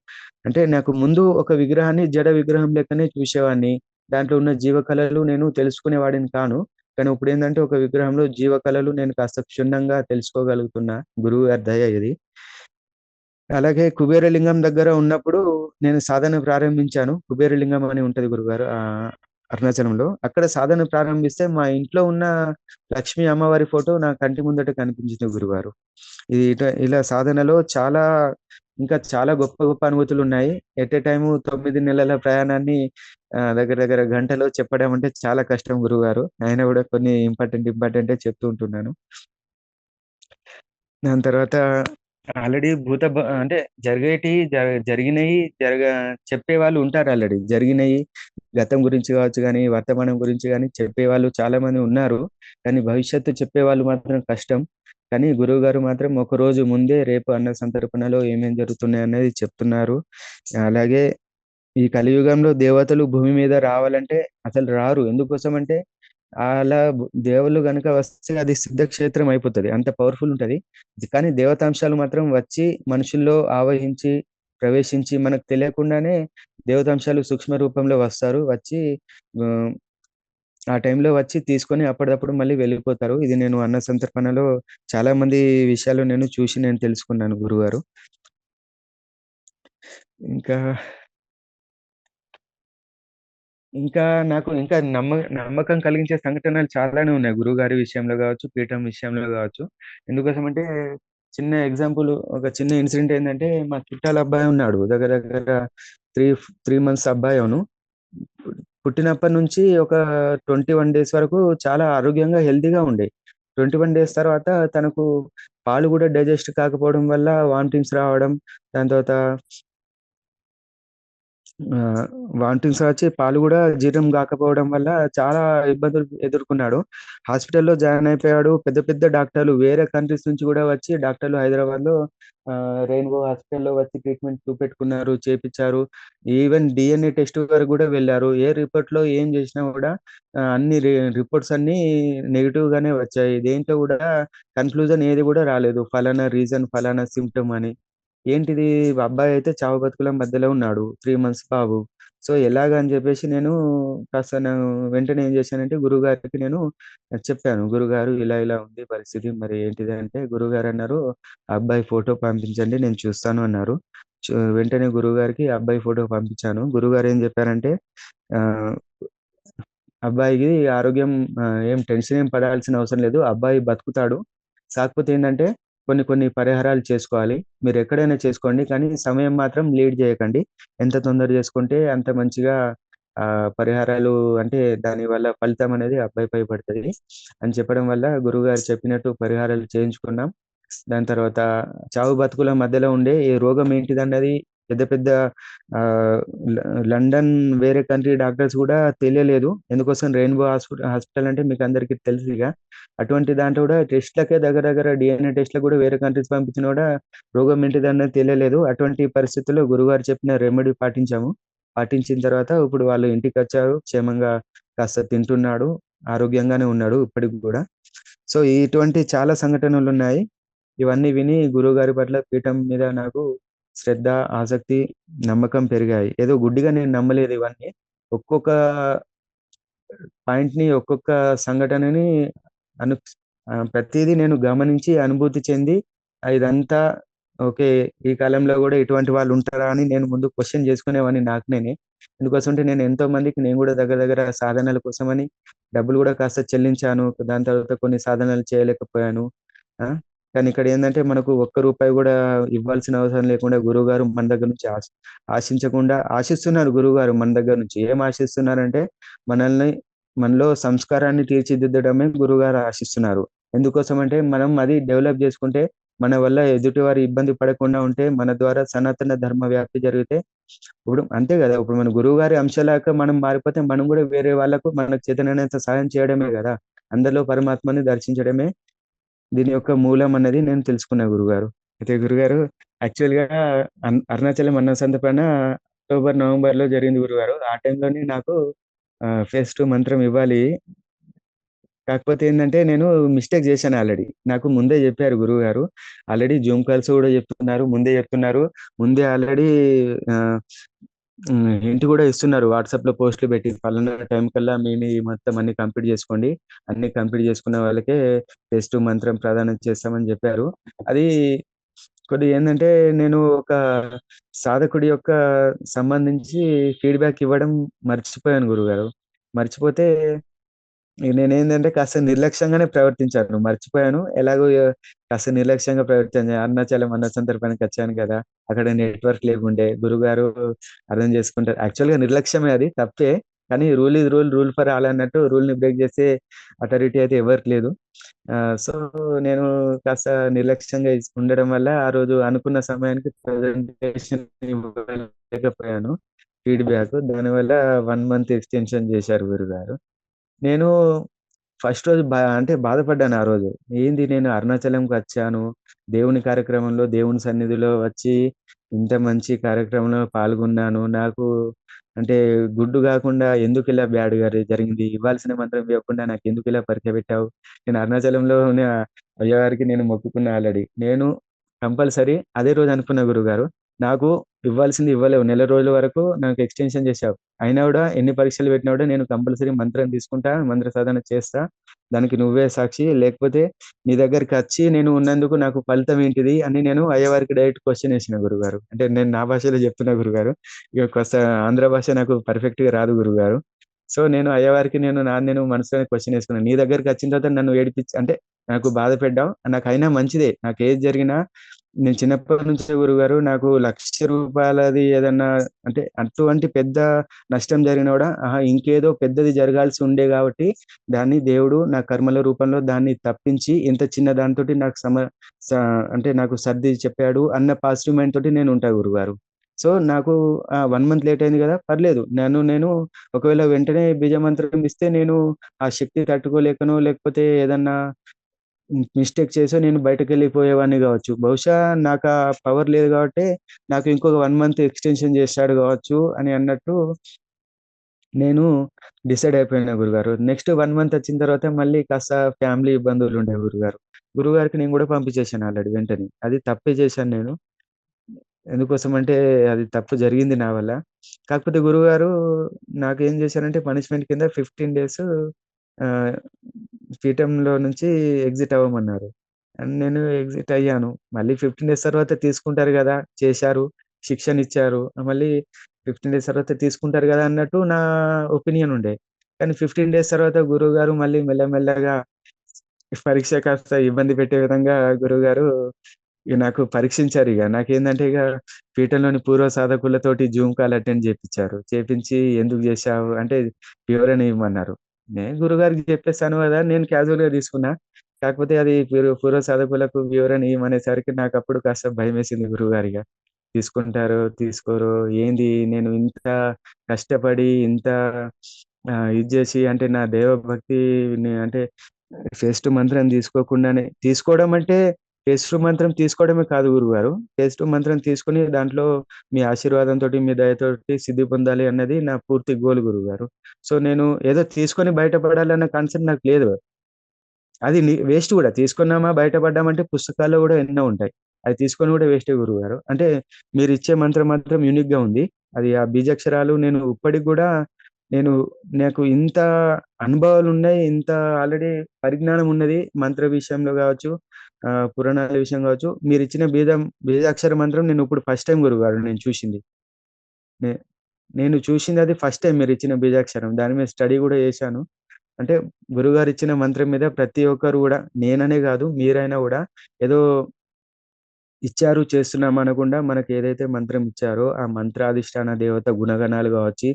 అంటే నాకు ముందు ఒక విగ్రహాన్ని జడ విగ్రహం లెక్కనే చూసేవాడిని. దాంట్లో ఉన్న జీవ కళలు నేను తెలుసుకునేవాడిని కాను. కానీ ఇప్పుడేందంటే ఒక విగ్రహంలో జీవ కళలు నేను కాస్త క్షుణ్ణంగా తెలుసుకోగలుగుతున్నా. గురువుగారి దయ ఇది. అలాగే కుబేరలింగం దగ్గర ఉన్నప్పుడు నేను సాధన ప్రారంభించాను. కుబేరలింగం అని ఉంటది గురుగారు అరుణాచలంలో. అక్కడ సాధన ప్రారంభిస్తే మా ఇంట్లో ఉన్న లక్ష్మీ అమ్మవారి ఫోటో నా కంటి ముందట కనిపించింది గురుగారు. ఇలా సాధనలో ఇంకా చాలా గొప్ప గొప్ప అనుభూతులున్నాయి. ఎట్ ఎ టైము 9 నెలల ప్రయాణాన్ని దగ్గర దగ్గర గంటలో చెప్పడం అంటే చాలా కష్టం గురువుగారు. అయినా గూడా కొన్ని ఇంపార్టెంటే చెప్తూ ఉంటున్నాను. దాని తర్వాత ఆల్రెడీ అంటే జరిగేటియి జరిగినయి చెప్పేవాళ్ళు ఉంటారు ఆల్రెడీ. జరిగినయి గతం గురించి కావచ్చు గానీ, వర్తమానం గురించి గానీ చెప్పేవాళ్ళు చాలా మంది ఉన్నారు. కానీ భవిష్యత్తు చెప్పేవాళ్ళు మాత్రం కష్టం. కానీ గురువుగారు మాత్రం ఒకరోజు ముందే రేపు అన్న సంతర్పణలో ఏమేం జరుగుతున్నాయనేది చెప్తున్నారు. అలాగే ఈ కలియుగంలో దేవతలు భూమి మీద రావాలంటే అసలు రారు. ఎందుకోసమంటే అలా దేవుళ్ళు గనక వస్తే అది సిద్ధక్షేత్రం అయిపోతది. అంత పవర్‌ఫుల్ ఉంటది. కానీ దేవతాంశాలు మాత్రం వచ్చి మనుషుల్లో ఆవహించి, ప్రవేశించి మనకు తెలియకుండానే దేవతాంశాలు సూక్ష్మ రూపంలో వస్తారు. వచ్చి ఆహ్, ఆ టైంలో వచ్చి తీసుకొని అప్పటిదప్పుడు మళ్ళీ వెళ్ళిపోతారు. ఇది నేను అన్న సంతర్పణలో చాలా మంది విషయాలు నేను తెలుసుకున్నాను గురుగారు. ఇంకా ఇంకా నాకు ఇంకా నమ్మకం కలిగించే సంఘటనలు చాలానే ఉన్నాయి. గురువుగారి విషయంలో గావచ్చు, పీఠం విషయంలో గావచ్చు. ఎందుకోసమంటే చిన్న ఎగ్జాంపుల్ ఒక చిన్న ఇన్సిడెంట్ ఏందంటే మా చుట్టాల అబ్బాయి ఉన్నాడు. దగ్గర దగ్గర 3 మంత్స్ అబ్బాయను. పుట్టినప్పటి నుంచి ఒక 21 డేస్ వరకు చాలా ఆరోగ్యంగా, హెల్తీగా ఉండే. 21 డేస్ తర్వాత తనకు పాలు గూడా డైజెస్ట్ కాకపోవడం వల్ల వామిటింగ్స్ రావడం, దాని తర్వాత వామిటింగ్స్ వచ్చి పాలు గూడా జీర్ణం గాకపోవడం వల్ల చాలా ఇబ్బందులు ఎదుర్కొన్నాడు. హాస్పిటల్‌లో జాయిన్ అయిపోయాడు. పెద్ద పెద్ద డాక్టర్లు వేరే కంట్రీస్ నుంచి గూడా వచ్చి డాక్టర్లు హైదరాబాద్‌లో రెయిన్‌బో హాస్పిటల్‌లో వచ్చి ట్రీట్‌మెంట్ చూపెట్టుకున్నారు, చేపిచ్చారు. ఈవెన్ డీఎన్ఏ టెస్ట్ వరకు గూడా వెళ్లారు. ఏ రిపోర్ట్‌లో ఏం జేసినా గూడా అన్ని రిపోర్ట్స్ అన్నీ నెగెటివ్‌గానే వచ్చాయి. దేంట్లో గూడా కన్‌క్లూజన్ ఏది గూడా రాలేదు. ఫలానా రీజన్, ఫలానా సింప్టమ్ అని. ఏంటిది అబ్బాయయితే చావు బతుకుల మధ్యలో ఉన్నాడు. 3 మంత్స్ బాబు. సో, ఎలాగా అని జెప్పేసి నేను వెంటనే ఏం జేశానంటే గురువుగారికి నేను చెప్పాను. గురువుగారు ఇలా ఇలా ఉంది పరిస్థితి మరి ఏంటిది అంటే గురువుగారన్నారు, "అబ్బాయి ఫోటో పంపించండి నేను చూస్తాను" అన్నారు. వెంటనే గురువుగారికి అబ్బాయి ఫోటో పంపించాను. గురువుగారు ఏం జెప్పారంటే ఆహ్, "అబ్బాయికి ఆరోగ్యం ఏం టెన్షన్ ఏం పడాల్సిన అవసరం లేదు. అబ్బాయి బతుకుతాడు. కాకపోతే ఏందంటే కొన్ని కొన్ని పరిహారాలు చేసుకోవాలి. మీరెక్కడైనా చేసుకోండి. కానీ సమయం మాత్రం లేట్ జేయకండి. ఎంత తొందర జేసుకుంటే అంత మంచిగా పరిహారాలు అంటే దానివల్ల ఫలితం అనేది అబ్బాయిపై పడతది" అని చెప్పడం వల్ల గురువుగారు చెప్పినట్టు పరిహారాలు చేయించుకున్నాం. దాని తర్వాత చావు బతుకుల మధ్యలో ఉండే ఈ రోగం ఏంటిదన్నది పెద్ద పెద్ద ఆహ్, ల లండన్ వేరే కంట్రీ డాక్టర్స్ గూడా తెలియలేదు. ఎందుకోసం రెయిన్‌బో హాస్పిటల్ అంటే మీకందరికీ తెలుసుగా. అటువంటి దాంట్లో గూడా టెస్ట్‌లకే దగ్గర దగ్గర డీఎన్ఏ టెస్ట్‌లకు గూడా వేరే కంట్రీస్ పంపించినా గూడా రోగం ఏంటిదన్నది తెలియలేదు. అటువంటి పరిస్థితుల్లో గురువుగారు చెప్పిన రెమెడీ పాటించాము. పాటించిన తర్వాత ఇప్పుడు వాళ్ళు ఇంటికొచ్చారు. క్షేమంగా కాస్త తింటున్నాడు. ఆరోగ్యంగానే ఉన్నాడు ఇప్పటికి గూడా. సో, ఇటువంటి చాలా సంఘటనలున్నాయి. ఇవన్నీ విని గురువుగారి పట్ల పీఠం మీద నాకు శ్రద్ధ, ఆసక్తి, నమ్మకం పెరిగాయి. ఏదో గుడ్డిగా నేను నమ్మలేదు ఇవన్నీ. ఒక్కొక్క పాయింట్‌ని, ఒక్కొక్క సంఘటనని అను ప్రతీదీ నేను గమనించి, అనుభూతి చెంది ఇదంతా ఓకే. ఈ కాలంలో గూడా ఇటువంటి వాళ్ళుంటారా అని నేను ముందు క్వెషన్ జేసుకునేవాడిని నాకు నేనే. ఎందుకోసమంటే నేను ఎంతో మందికి నేను గూడా దగ్గర దగ్గర సాధనల కోసమని డబ్బులు గూడా కాస్త చెల్లించాను. దాని తర్వాత కొన్ని సాధనలు చేయలేకపోయాను. ఆ! కానీ ఇక్కడేందంటే మనకు ఒక్క రూపాయి గూడా ఇవ్వాల్సిన అవసరం లేకుండా గురువుగారు మన దగ్గర నుంచి ఆశించకుండా ఆశిస్తున్నారు గురువుగారు మన దగ్గర నుంచి. ఏం ఆశిస్తున్నారంటే మనల్ని మనలో సంస్కారాన్ని తీర్చిదిద్దడమే గురువుగారు ఆశిస్తున్నారు. ఎందుకోసమంటే మనం అది డెవలప్ జేసుకుంటే మన వల్ల ఎదుటివారు ఇబ్బంది పడకుండా ఉంటే మన ద్వారా సనాతన ధర్మ వ్యాప్తి జరిగితే ఇప్పుడు అంతే గదా! ఇప్పుడు మన గురువుగారి అంశలాగా మనం మారిపోతే మనం గూడా వేరే వాళ్ళకు మనకు చేతనైనంత సహాయం చేయడమే గదా! అందరిలో పరమాత్మని దర్శించడమే దీని యొక్క మూలం అన్నది నేను తెలుసుకున్నా గురుగారు. అయితే గురుగారు యాక్చువల్‌గా అరుణాచలం అన్న సందర్భాన అక్టోబర్, నవంబర్‌లో జరిగింది గురుగారు. ఆ టైంలోనే నాకు ఫేజ్ 2 మంత్రం ఇవ్వాలి. కాకపోతే ఏందంటే నేను మిస్టేక్ జేశాను ఆల్రెడీ. నాకు ముందే జెప్పారు గురువుగారు. ఆల్రెడీ జూమ్ కాల్స్ గూడా చెప్తున్నారు. ముందే జెప్తున్నారు. ముందే ఆల్రెడీ ఆహ్, హింట్ గూడా ఇస్తున్నారు. వాట్సాప్‌లో పోస్ట్‌లు పెట్టి పలానా టైం కల్లా మీ మొత్తం అన్నీ కంప్లీట్ జేసుకోండి. అన్నీ కంప్లీట్ జేసుకున్న వాళ్ళకే ఫేజ్ 2 మంత్రం ప్రదానం చేస్తామని జెప్పారు. అది కొద్దిగా ఏందంటే నేను ఒక సాధకుడి యొక్క సంబంధించి ఫీడ్‌బ్యాక్ ఇవ్వడం మర్చిపోయాను గురువుగారు. మర్చిపోతే నేనేందంటే కాస్త నిర్లక్ష్యంగానే ప్రవర్తించాను. మర్చిపోయాను. ఎలాగో కాస్త నిర్లక్ష్యంగా ప్రవర్తించాను. అరుణాచలం అన్న సందర్భానికొచ్చాను గదా! అక్కడ నెట్‌వర్క్ లేకుండే. గురువుగారు అర్థం చేసుకుంటారు. యాక్చువల్‌గా నిర్లక్ష్యమే అది తప్పే. కానీ rule is rule, rule for all అన్నట్టు రూల్‌ని బ్రేక్ చేసే అథారిటీ అయితే ఎవరికీ లేదు. సో, నేను కాస్త నిర్లక్ష్యంగా ఉండడం వల్ల ఆ రోజు అనుకున్న సమయానికి ప్రెజెంటేషన్ ఇవ్వలేకపోయాను. ఫీడ్‌బ్యాక్. దానివల్ల 1 మంత్ ఎక్స్‌టెన్షన్ చేశారు గురుగారు. నేను ఫస్ట్ రోజు అంటే బాధపడ్డాను ఆ రోజు. ఏంది నేను అరుణాచలంకొచ్చాను. దేవుని కార్యక్రమంలో, దేవుని సన్నిధిలో వచ్చి ఇంత మంచి కార్యక్రమంలో పాల్గొన్నాను. నాకు అంటే గుడ్డు గాకుండా ఎందుకిలా బ్యాడ్‌గా జరిగింది? ఇవ్వాల్సిన మంత్రం ఇవ్వకుండా నాకెందుకిలా పరీక్ష పెట్టావు? నేను అరుణాచలంలోనే అయ్యగారికి నేను మొక్కుకున్నా ఆల్రెడీ. నేను కంపల్సరీ అదే రోజు అనుకున్నా గురువుగారు. నాకు ఇవ్వాల్సింది ఇవ్వలేవు. నెల రోజుల వరకు నాకు ఎక్స్‌టెన్షన్ చేశావు. అయినా గూడా ఎన్ని పరీక్షలు పెట్టినా గూడా నేను కంపల్సరీ మంత్రం తీసుకుంటా, మంత్ర సాధన చేస్తా. దానికి నువ్వే సాక్షి. లేకపోతే నీ దగ్గరికచ్చి నేను ఉన్నందుకు నాకు ఫలితం ఏంటిది అని నేను అయ్యవారికి డైరెక్ట్ క్వెషన్ ఏసిన గురుగారు. అంటే నేను నా భాషలో చెప్తున్నా గురుగారు. ఇగ కాస్త ఆంధ్ర భాష నాకు పర్ఫెక్ట్‌గా రాదు గురుగారు. సో, నేను అయ్యవారికి నేను మనసులోనే క్వెషన్ ఏసుకున్నాను. నీ దగ్గరికచ్చిన తర్వాత నన్ను అంటే నాకు బాధ పెట్టావు. నాకైనా మంచిదే. నాకేది జరిగినా నేను చిన్నప్పటి నుంచే గురువుగారు నాకు రూ. 1,00,000 ఏదన్నా అంటే అటువంటి పెద్ద నష్టం జరిగినా గూడా, ఆహా! ఇంకేదో పెద్దది జరగాల్సి ఉండే గాబట్టి, దాన్ని దేవుడు నా కర్మల రూపంలో దాన్ని తప్పించి, ఇంత చిన్న దానితోటి నాకు స అంటే నాకు సర్ది చెప్పాడు అన్న పాజిటివ్ మైండ్ తోటి నేనుంటా గురువుగారు. సో, నాకు 1 మంత్ లేట్ అయింది గదా! పర్లేదు. నేను ఒకవేళ వెంటనే బీజమంత్రం ఇస్తే నేను ఆ శక్తి తట్టుకోలేకనో, లేకపోతే ఏదన్నా మిస్టేక్ చేసో నేను బయటకెళ్ళిపోయేవాడిని గావచ్చు. బహుశా నాకా పవర్ లేదు గాబట్టే, నాకు ఇంకొక 1 మంత్ ఎక్స్‌టెన్షన్ జేశాడు గావచ్చు అని అన్నట్టు నేను డిసైడ్ అయిపోయినా గురుగారు. నెక్స్ట్ 1 మంత్ వచ్చిన తర్వాత మళ్ళీ కాస్త ఫ్యామిలీ ఇబ్బందులుండే గురుగారు. గురువుగారికి నేను గూడా పంపించేసాను ఆల్రెడీ వెంటనే. అది తప్పే చేశాను నేను. ఎందుకోసమంటే అది తప్పు జరిగింది నా వల్ల. కాకపోతే గురువుగారు నాకేం చేశారంటే పనిష్మెంట్ కింద 15 డేస్ ఆహ్, పీఠంలో నుంచి ఎగ్జిట్ అవ్వమన్నారు. అండ్ నేను ఎగ్జిట్ అయ్యాను. మళ్ళీ 15 డేస్ తర్వాత తీసుకుంటారు గదా! చేశారు, శిక్షనిచ్చారు. మళ్ళీ 15 డేస్ తర్వాత తీసుకుంటారు గదా! అన్నట్టు నా ఒపీనియన్ ఉండే. కానీ 15 డేస్ తర్వాత గురువుగారు మళ్ళీ మెల్లమెల్లగా పరీక్ష కాస్త ఇబ్బంది పెట్టే విధంగా గురువుగారు నాకు పరీక్షించారిగ. నాకేందంటే ఇగ పీఠంలోని పూర్వ సాధకులతోటి జూమ్ కాల్ అటెండ్ చేపిచ్చారు. చేపించి ఎందుకు జేశావు అంటే వివరణ ఇవ్వమన్నారు. నేను గురుగారికి చెప్పేసాను గదా! నేను క్యాజువల్‌గా తీసుకున్నా. కాకపోతే అది పూర్వ సాధకులకు వివరణ ఇయ్యమనేసరికి నాకప్పుడు కాస్త భయమేసింది గురువుగారిగ. తీసుకుంటారో, తీసుకోరో, ఏంది నేను ఇంత కష్టపడి ఇంత ఇది జేసి అంటే నా దైవభక్తిని అంటే ఫెస్ట్ మంత్రం తీసుకోకుండానే తీసుకోవడం అంటే ఫెస్ట్ మంత్రం తీసుకోవడమే కాదు గురువుగారు. ఫెస్ట్ మంత్రం తీసుకొని దాంట్లో మీ ఆశీర్వాదంతోటి, మీ దయతోటి సిద్ధి పొందాలి అన్నది నా పూర్తి గోల్ గురువుగారు. సో, నేను ఏదో తీసుకొని బయటపడాలన్న కాన్సెప్ట్ నాకు లేదు. అది వేస్ట్ గూడా. తీసుకున్నామా, బయటపడ్డామంటే పుస్తకాల్లో గూడా ఎన్నో ఉంటాయి. అది తీసుకొని గూడా వేస్టే గురువుగారు. అంటే మీరిచ్చే మంత్రం మాత్రం యూనిక్‌గా ఉంది. అది ఆ బీజాక్షరాలు నేను ఇప్పటికి గూడా నేను నాకు ఇంత అనుభవాలున్నాయి. ఇంత ఆల్రెడీ పరిజ్ఞానం ఉన్నది. మంత్ర విషయంలో గావచ్చు, పురాణాల విషయం గావచ్చు. మీరిచ్చిన బీజాక్షర మంత్రం నేనిప్పుడు ఫస్ట్ టైమ్ గురువుగారు నేను చూషింది. నే నేను చూషిందది ఫస్ట్ టైమ్ మీరిచ్చిన బీజాక్షరం. దాని మీద స్టడీ గూడా చేశాను. అంటే గురువుగారిచ్చిన మంత్రం మీద ప్రతి ఒక్కరు గూడా నేననే గాదు మీరైనా గూడా ఏదో ఇచ్చారు చేస్తున్నాం అనకుండా మనకేదైతే మంత్రం ఇచ్చారో ఆ మంత్రాధిష్టాన దేవత గుణగణాలు గావచ్చు,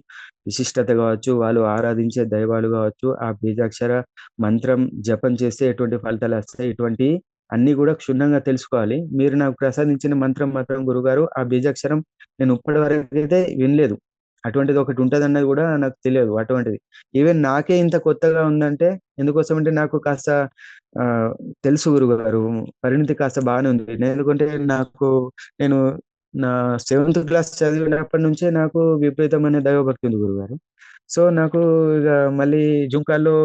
విశిష్టత గావచ్చు, వాళ్ళు ఆరాధించే దైవాలు గావచ్చు, ఆ బీజాక్షర మంత్రం జపం చేస్తే ఎటువంటి ఫలితాలొస్తాయి ఇటువంటియి అన్నీ గూడా క్షుణ్ణంగా తెలుసుకోవాలి. మీరు నాకు ప్రసాదించిన మంత్రం మాత్రం గురుగారు ఆ బీజాక్షరం నేను ఇప్పటి వరకైతే వినలేదు. అటువంటిది ఒకటి ఉంటదన్నది గూడా నాకు తెలియదు అటువంటిది. ఈవెన్ నాకే ఇంత కొత్తగా ఉందంటే ఎందుకోసమంటే నాకు కాస్త ఆహ్, తెలుసు గురువుగారు. పరిణితి కాస్త బానే ఉంది. ఎందుకంటే నేను నా సెవెంత్ క్లాస్ చదివినప్పటి నుంచే నాకు విపరీతమైన దైవభక్తి ఉంది గురువుగారు. సో, నాకు ఇగ మళ్ళీ జుంకాల్లో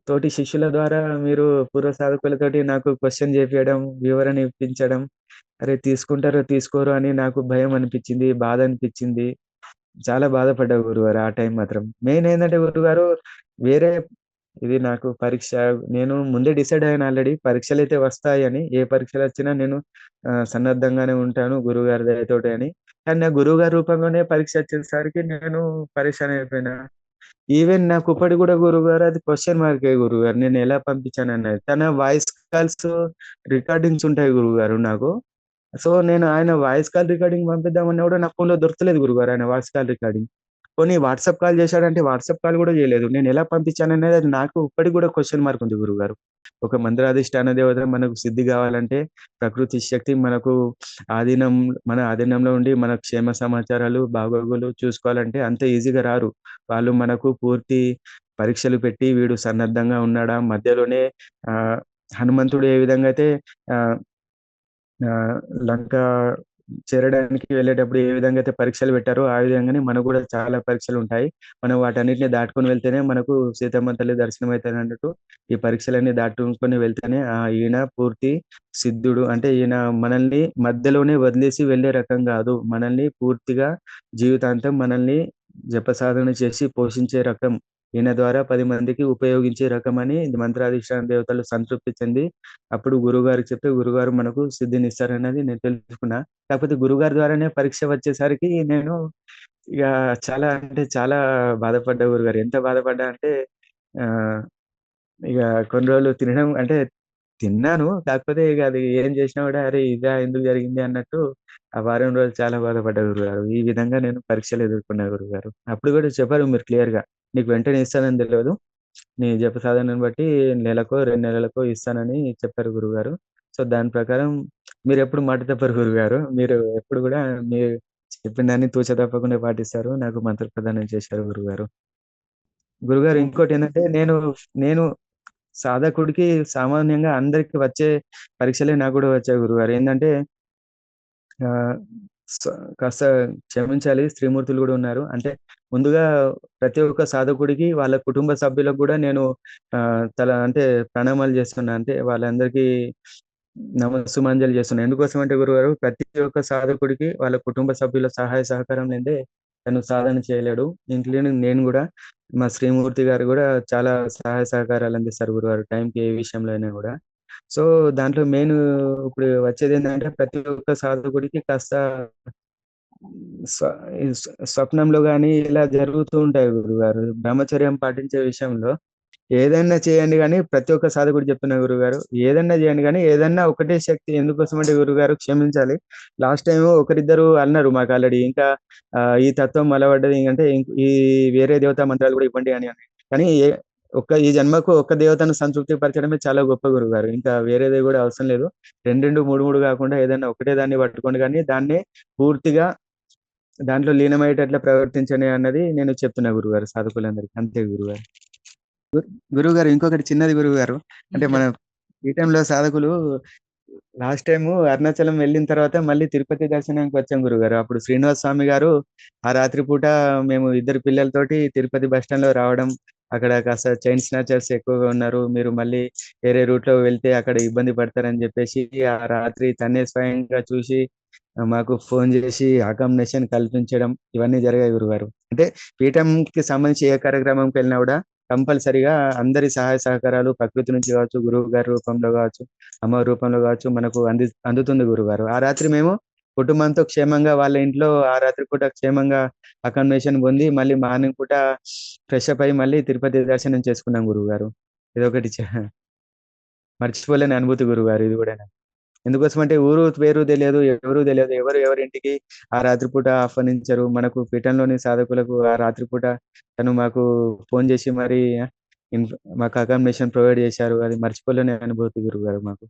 తోటి శిష్యుల ద్వారా మీరు పూర్వ సాధకులతోటి నాకు క్వెషన్ చేపియడం, వివరణ ఇప్పించడం, అరే! తీసుకుంటారో తీసుకోరో అని నాకు భయం అనిపిచ్చింది, బాధ అనిపిచ్చింది. చాలా బాధపడ్డా గురువుగారు ఆ టైం మాత్రం. మెయిన్ ఏందంటే గురువుగారు వేరే ఇది నాకు పరీక్ష నేను ముందే డిసైడ్ అయ్యాను ఆల్రెడీ. పరీక్షలైతే వస్తాయని. ఏ పరీక్షలొచ్చినా నేను సన్నద్ధంగానే ఉంటాను గురువుగారి దయతోటి అని. కానీ నా గురువుగారి రూపంలోనే పరీక్ష వచ్చేసరికి నేను పరేషాన్ అయిపోయినా. ఈవెన్ నాకు ఇప్పటికి గూడా గురువుగారు అది క్వెషన్ మార్కే గురువుగారు. నేనెలా పంపించానన్నది. తన వాయిస్ కాల్స్ రికార్డింగ్స్ ఉంటాయి గురువుగారు నాకు. సో, నేను ఆయన వాయిస్ కాల్ రికార్డింగ్ పంపిద్దామన్నా గూడా నా ఫోన్‌లో దొరకలేదు గురువుగారు ఆయన వాయిస్ కాల్ రికార్డింగ్. పోనీ వాట్సాప్ కాల్ చేశాడంటే వాట్సాప్ కాల్ గూడా చేయలేదు. నేనెలా పంపించాననేది అది నాకు ఇప్పటికి గూడా క్వెషన్ మార్క్ ఉంది గురువుగారు. ఒక మంత్రాధిష్ఠాన దేవత మనకు సిద్ధి గావాలంటే ప్రకృతి శక్తి మనకు ఆధీనం మన ఆధీనంలో ఉండి మన క్షేమ సమాచారాలు, బాగోగులు చూసుకోవాలంటే అంత ఈజీగా రారు. వాళ్ళు మనకు పూర్తి పరీక్షలు పెట్టి వీడు సన్నద్ధంగా ఉన్నాడా? మధ్యలోనే ఆహ్, హనుమంతుడు ఏ విధంగా అయితే ఆహ్ ఆహ్, లంక చేరడానికి వెళ్ళేటప్పుడు ఏ విధంగా అయితే పరీక్షలు పెట్టారో, ఆ విధంగానే మనకు గూడా చాలా పరీక్షలుంటాయి. మనం వాటన్నిటిని దాటుకొని వెళ్తేనే మనకు సీతమ్మ తల్లి దర్శనం అయితదన్నట్టు, ఈ పరీక్షలన్నీ దాటుకొని వెళ్తేనే ఈయన పూర్తి సిద్ధుడు. అంటే ఈయన మనల్ని మధ్యలోనే వదిలేసి వెళ్ళే రకం గాదు. మనల్ని పూర్తిగా జీవితాంతం మనల్ని జపసాధన చేసి పోషించే రకం. ఈయన ద్వారా 10 మందికి ఉపయోగించే రకమని మంత్రాధిష్టాన దేవతలు సంతృప్తి చెంది అప్పుడు గురువుగారికి చెప్తే గురువుగారు మనకు సిద్ధినిస్తారన్నది నేను తెలుసుకున్నా. కాకపోతే గురువుగారి ద్వారానే పరీక్ష వచ్చేసరికి నేను ఇగ చాలా అంటే చాలా బాధపడ్డా గురువుగారు. ఎంత బాధపడ్డా అంటే ఆహ్, ఇగ కొన్ని రోజులు తినడం అంటే తిన్నాను. కాకపోతే ఇగ అది ఏం చేసినా గూడా అరే! ఇదా ఎందుకు జరిగింది అన్నట్టు ఆ వారం రోజులు చాలా బాధపడ్డా గురువుగారు. ఈ విధంగా నేను పరీక్షలు ఎదుర్కొన్నా గురువుగారు. అప్పుడు గూడా చెప్పారు మీరు క్లియర్‌గా. నీకు వెంటనే ఇస్తానని తెలవదు. నీ జప సాధనను బట్టి నెలకో, 2 నెలలకో ఇస్తానని చెప్పారు గురువుగారు. సో, దాని ప్రకారం మీరెప్పుడు మాట తప్పరు గురువుగారు. మీరు ఎప్పుడు గూడా మీ చెప్పిన దాన్ని తూచ తప్పకుండా పాటిస్తారు. నాకు మంత్ర ప్రదానం చేశారు గురుగారు. గురుగారు హ్మ్. ఇంకోటేంటంటే నేను సాధకుడికి సామాన్యంగా అందరికి వచ్చే పరీక్షలే నాకు గూడా వచ్చాయి గురుగారు. ఏందంటే ఆహ్, స కాస్త క్షమించాలి, స్త్రీమూర్తులు గూడా ఉన్నారు. అంటే ముందుగా ప్రతి ఒక్క సాధకుడికి వాళ్ళ కుటుంబ సభ్యులకు గూడా నేను అంటే ప్రణామాలు చేస్తున్నా. అంటే వాళ్ళందరికీ నమస్సుమాంజలి చేస్తున్నా. ఎందుకోసమంటే గురుగారు ప్రతి ఒక్క సాధకుడికి వాళ్ళ కుటుంబ సభ్యుల సహాయ సహకారం లేనిదే తను సాధన చేయలేడు. ఇంక్లూడింగ్ నేను గూడా. మా శ్రీమూర్తి గారు గూడా చాలా సహాయ సహకారాలు అందిస్తారు గురుగారు. టైంకి ఏ విషయంలో అయినా గూడా. సో, దాంట్లో మెయిన్ ఇప్పుడు వచ్చేదేంటంటే ప్రతి ఒక్క సాధకుడికి కాస్త స్వ ఈ స్వప్నంలో గాని ఇలా జరుగుతూ ఉంటాయి గురుగారు. బ్రహ్మచర్యం పాటించే విషయంలో ఏదన్నా చేయండి గానీ, ప్రతి ఒక్క సాధకుడు చెప్తున్నా గురువుగారు. ఏదన్నా చేయండి గానీ, ఏదన్నా ఒకటే శక్తి ఎందుకోసమంటే గురువుగారు క్షమించాలి. లాస్ట్ టైము ఒకరిద్దరు అన్నారు మాకు ఆల్రెడీ. ఇంకా ఈ తత్వం అలవడ్డది అంటే ఈ వేరే దేవతా మంత్రాలు గూడా ఇవ్వండి అని. కానీ ఈ జన్మకు ఒక్క దేవతను సంతృప్తి పరచడమే చాలా గొప్ప గురువుగారు. ఇంకా వేరేది గూడా అవసరం లేదు. 2, 2, 3, 3 కాకుండా ఏదన్నా ఒకటే దాన్ని పట్టుకోండి గానీ, దాన్నే పూర్తిగా దాంట్లో లీనమయ్యేటట్లా ప్రవర్తించండి అన్నది నేను చెప్తున్నా గురువుగారు సాధకులందరికి. అంతే గురువుగారు. గు గురువుగారు ఇంకొకటి చిన్నది గురువుగారు. అంటే మన పీఠంలో సాధకులు లాస్ట్ టైము అరుణాచలం వెళ్ళిన తర్వాత మళ్ళీ తిరుపతి దర్శనానికి వచ్చాం గురువుగారు. అప్పుడు శ్రీనివాస స్వామి గారు ఆ రాత్రి పూట మేము ఇద్దరు పిల్లలతోటి తిరుపతి బస్ స్టాండ్‌లో రావడం, అక్కడ కాస్త చైన్ స్నాచర్స్ ఎక్కువగా ఉన్నారు. మీరు మళ్ళీ వేరే రూట్‌లో వెళ్తే అక్కడ ఇబ్బంది పడతారని జెప్పేసి ఆ రాత్రి తనే స్వయంగా చూసి మాకు ఫోను జేసి అకామిడేషన్ కల్పించడం ఇవన్నీ జరిగాయి గురుగారు. అంటే పీఠంకి సంబంధించి ఏ కార్యక్రమంకెళ్ళినా గూడా కంపల్సరీగా అందరి సహాయ సహకారాలు ప్రకృతి నుంచి గావచ్చు, గురువు గారి రూపంలో గావచ్చు, అమ్మ రూపంలో గావచ్చు మనకు అందుతుంది గురువుగారు. ఆ రాత్రి మేము కుటుంబంతో క్షేమంగా వాళ్ళ ఇంట్లో ఆ రాత్రి పూట క్షేమంగా అకామిడేషన్ పొంది, మళ్ళీ మార్నింగ్ పూట ఫ్రెషప్ అయ్యి మళ్ళీ తిరుపతి దర్శనం చేసుకున్నాం గురువుగారు. ఇదొకటి మర్చిపోలేని అనుభూతి గురువుగారు ఇది గూడా. ఎందుకోసమంటే ఊరు పేరు తెలియదు. ఎవరు తెలియదు. ఎవరు ఎవరింటికి ఆ రాత్రి పూట ఆహ్వానించరు. మనకు పీఠంలోని సాధకులకు ఆ రాత్రి పూట తను మాకు ఫోను జేసి మరీ మాకు అకామిడేషన్ ప్రొవైడ్ జేశారు. అది మర్చిపోలేని అనుభూతి గురువుగారు మాకు.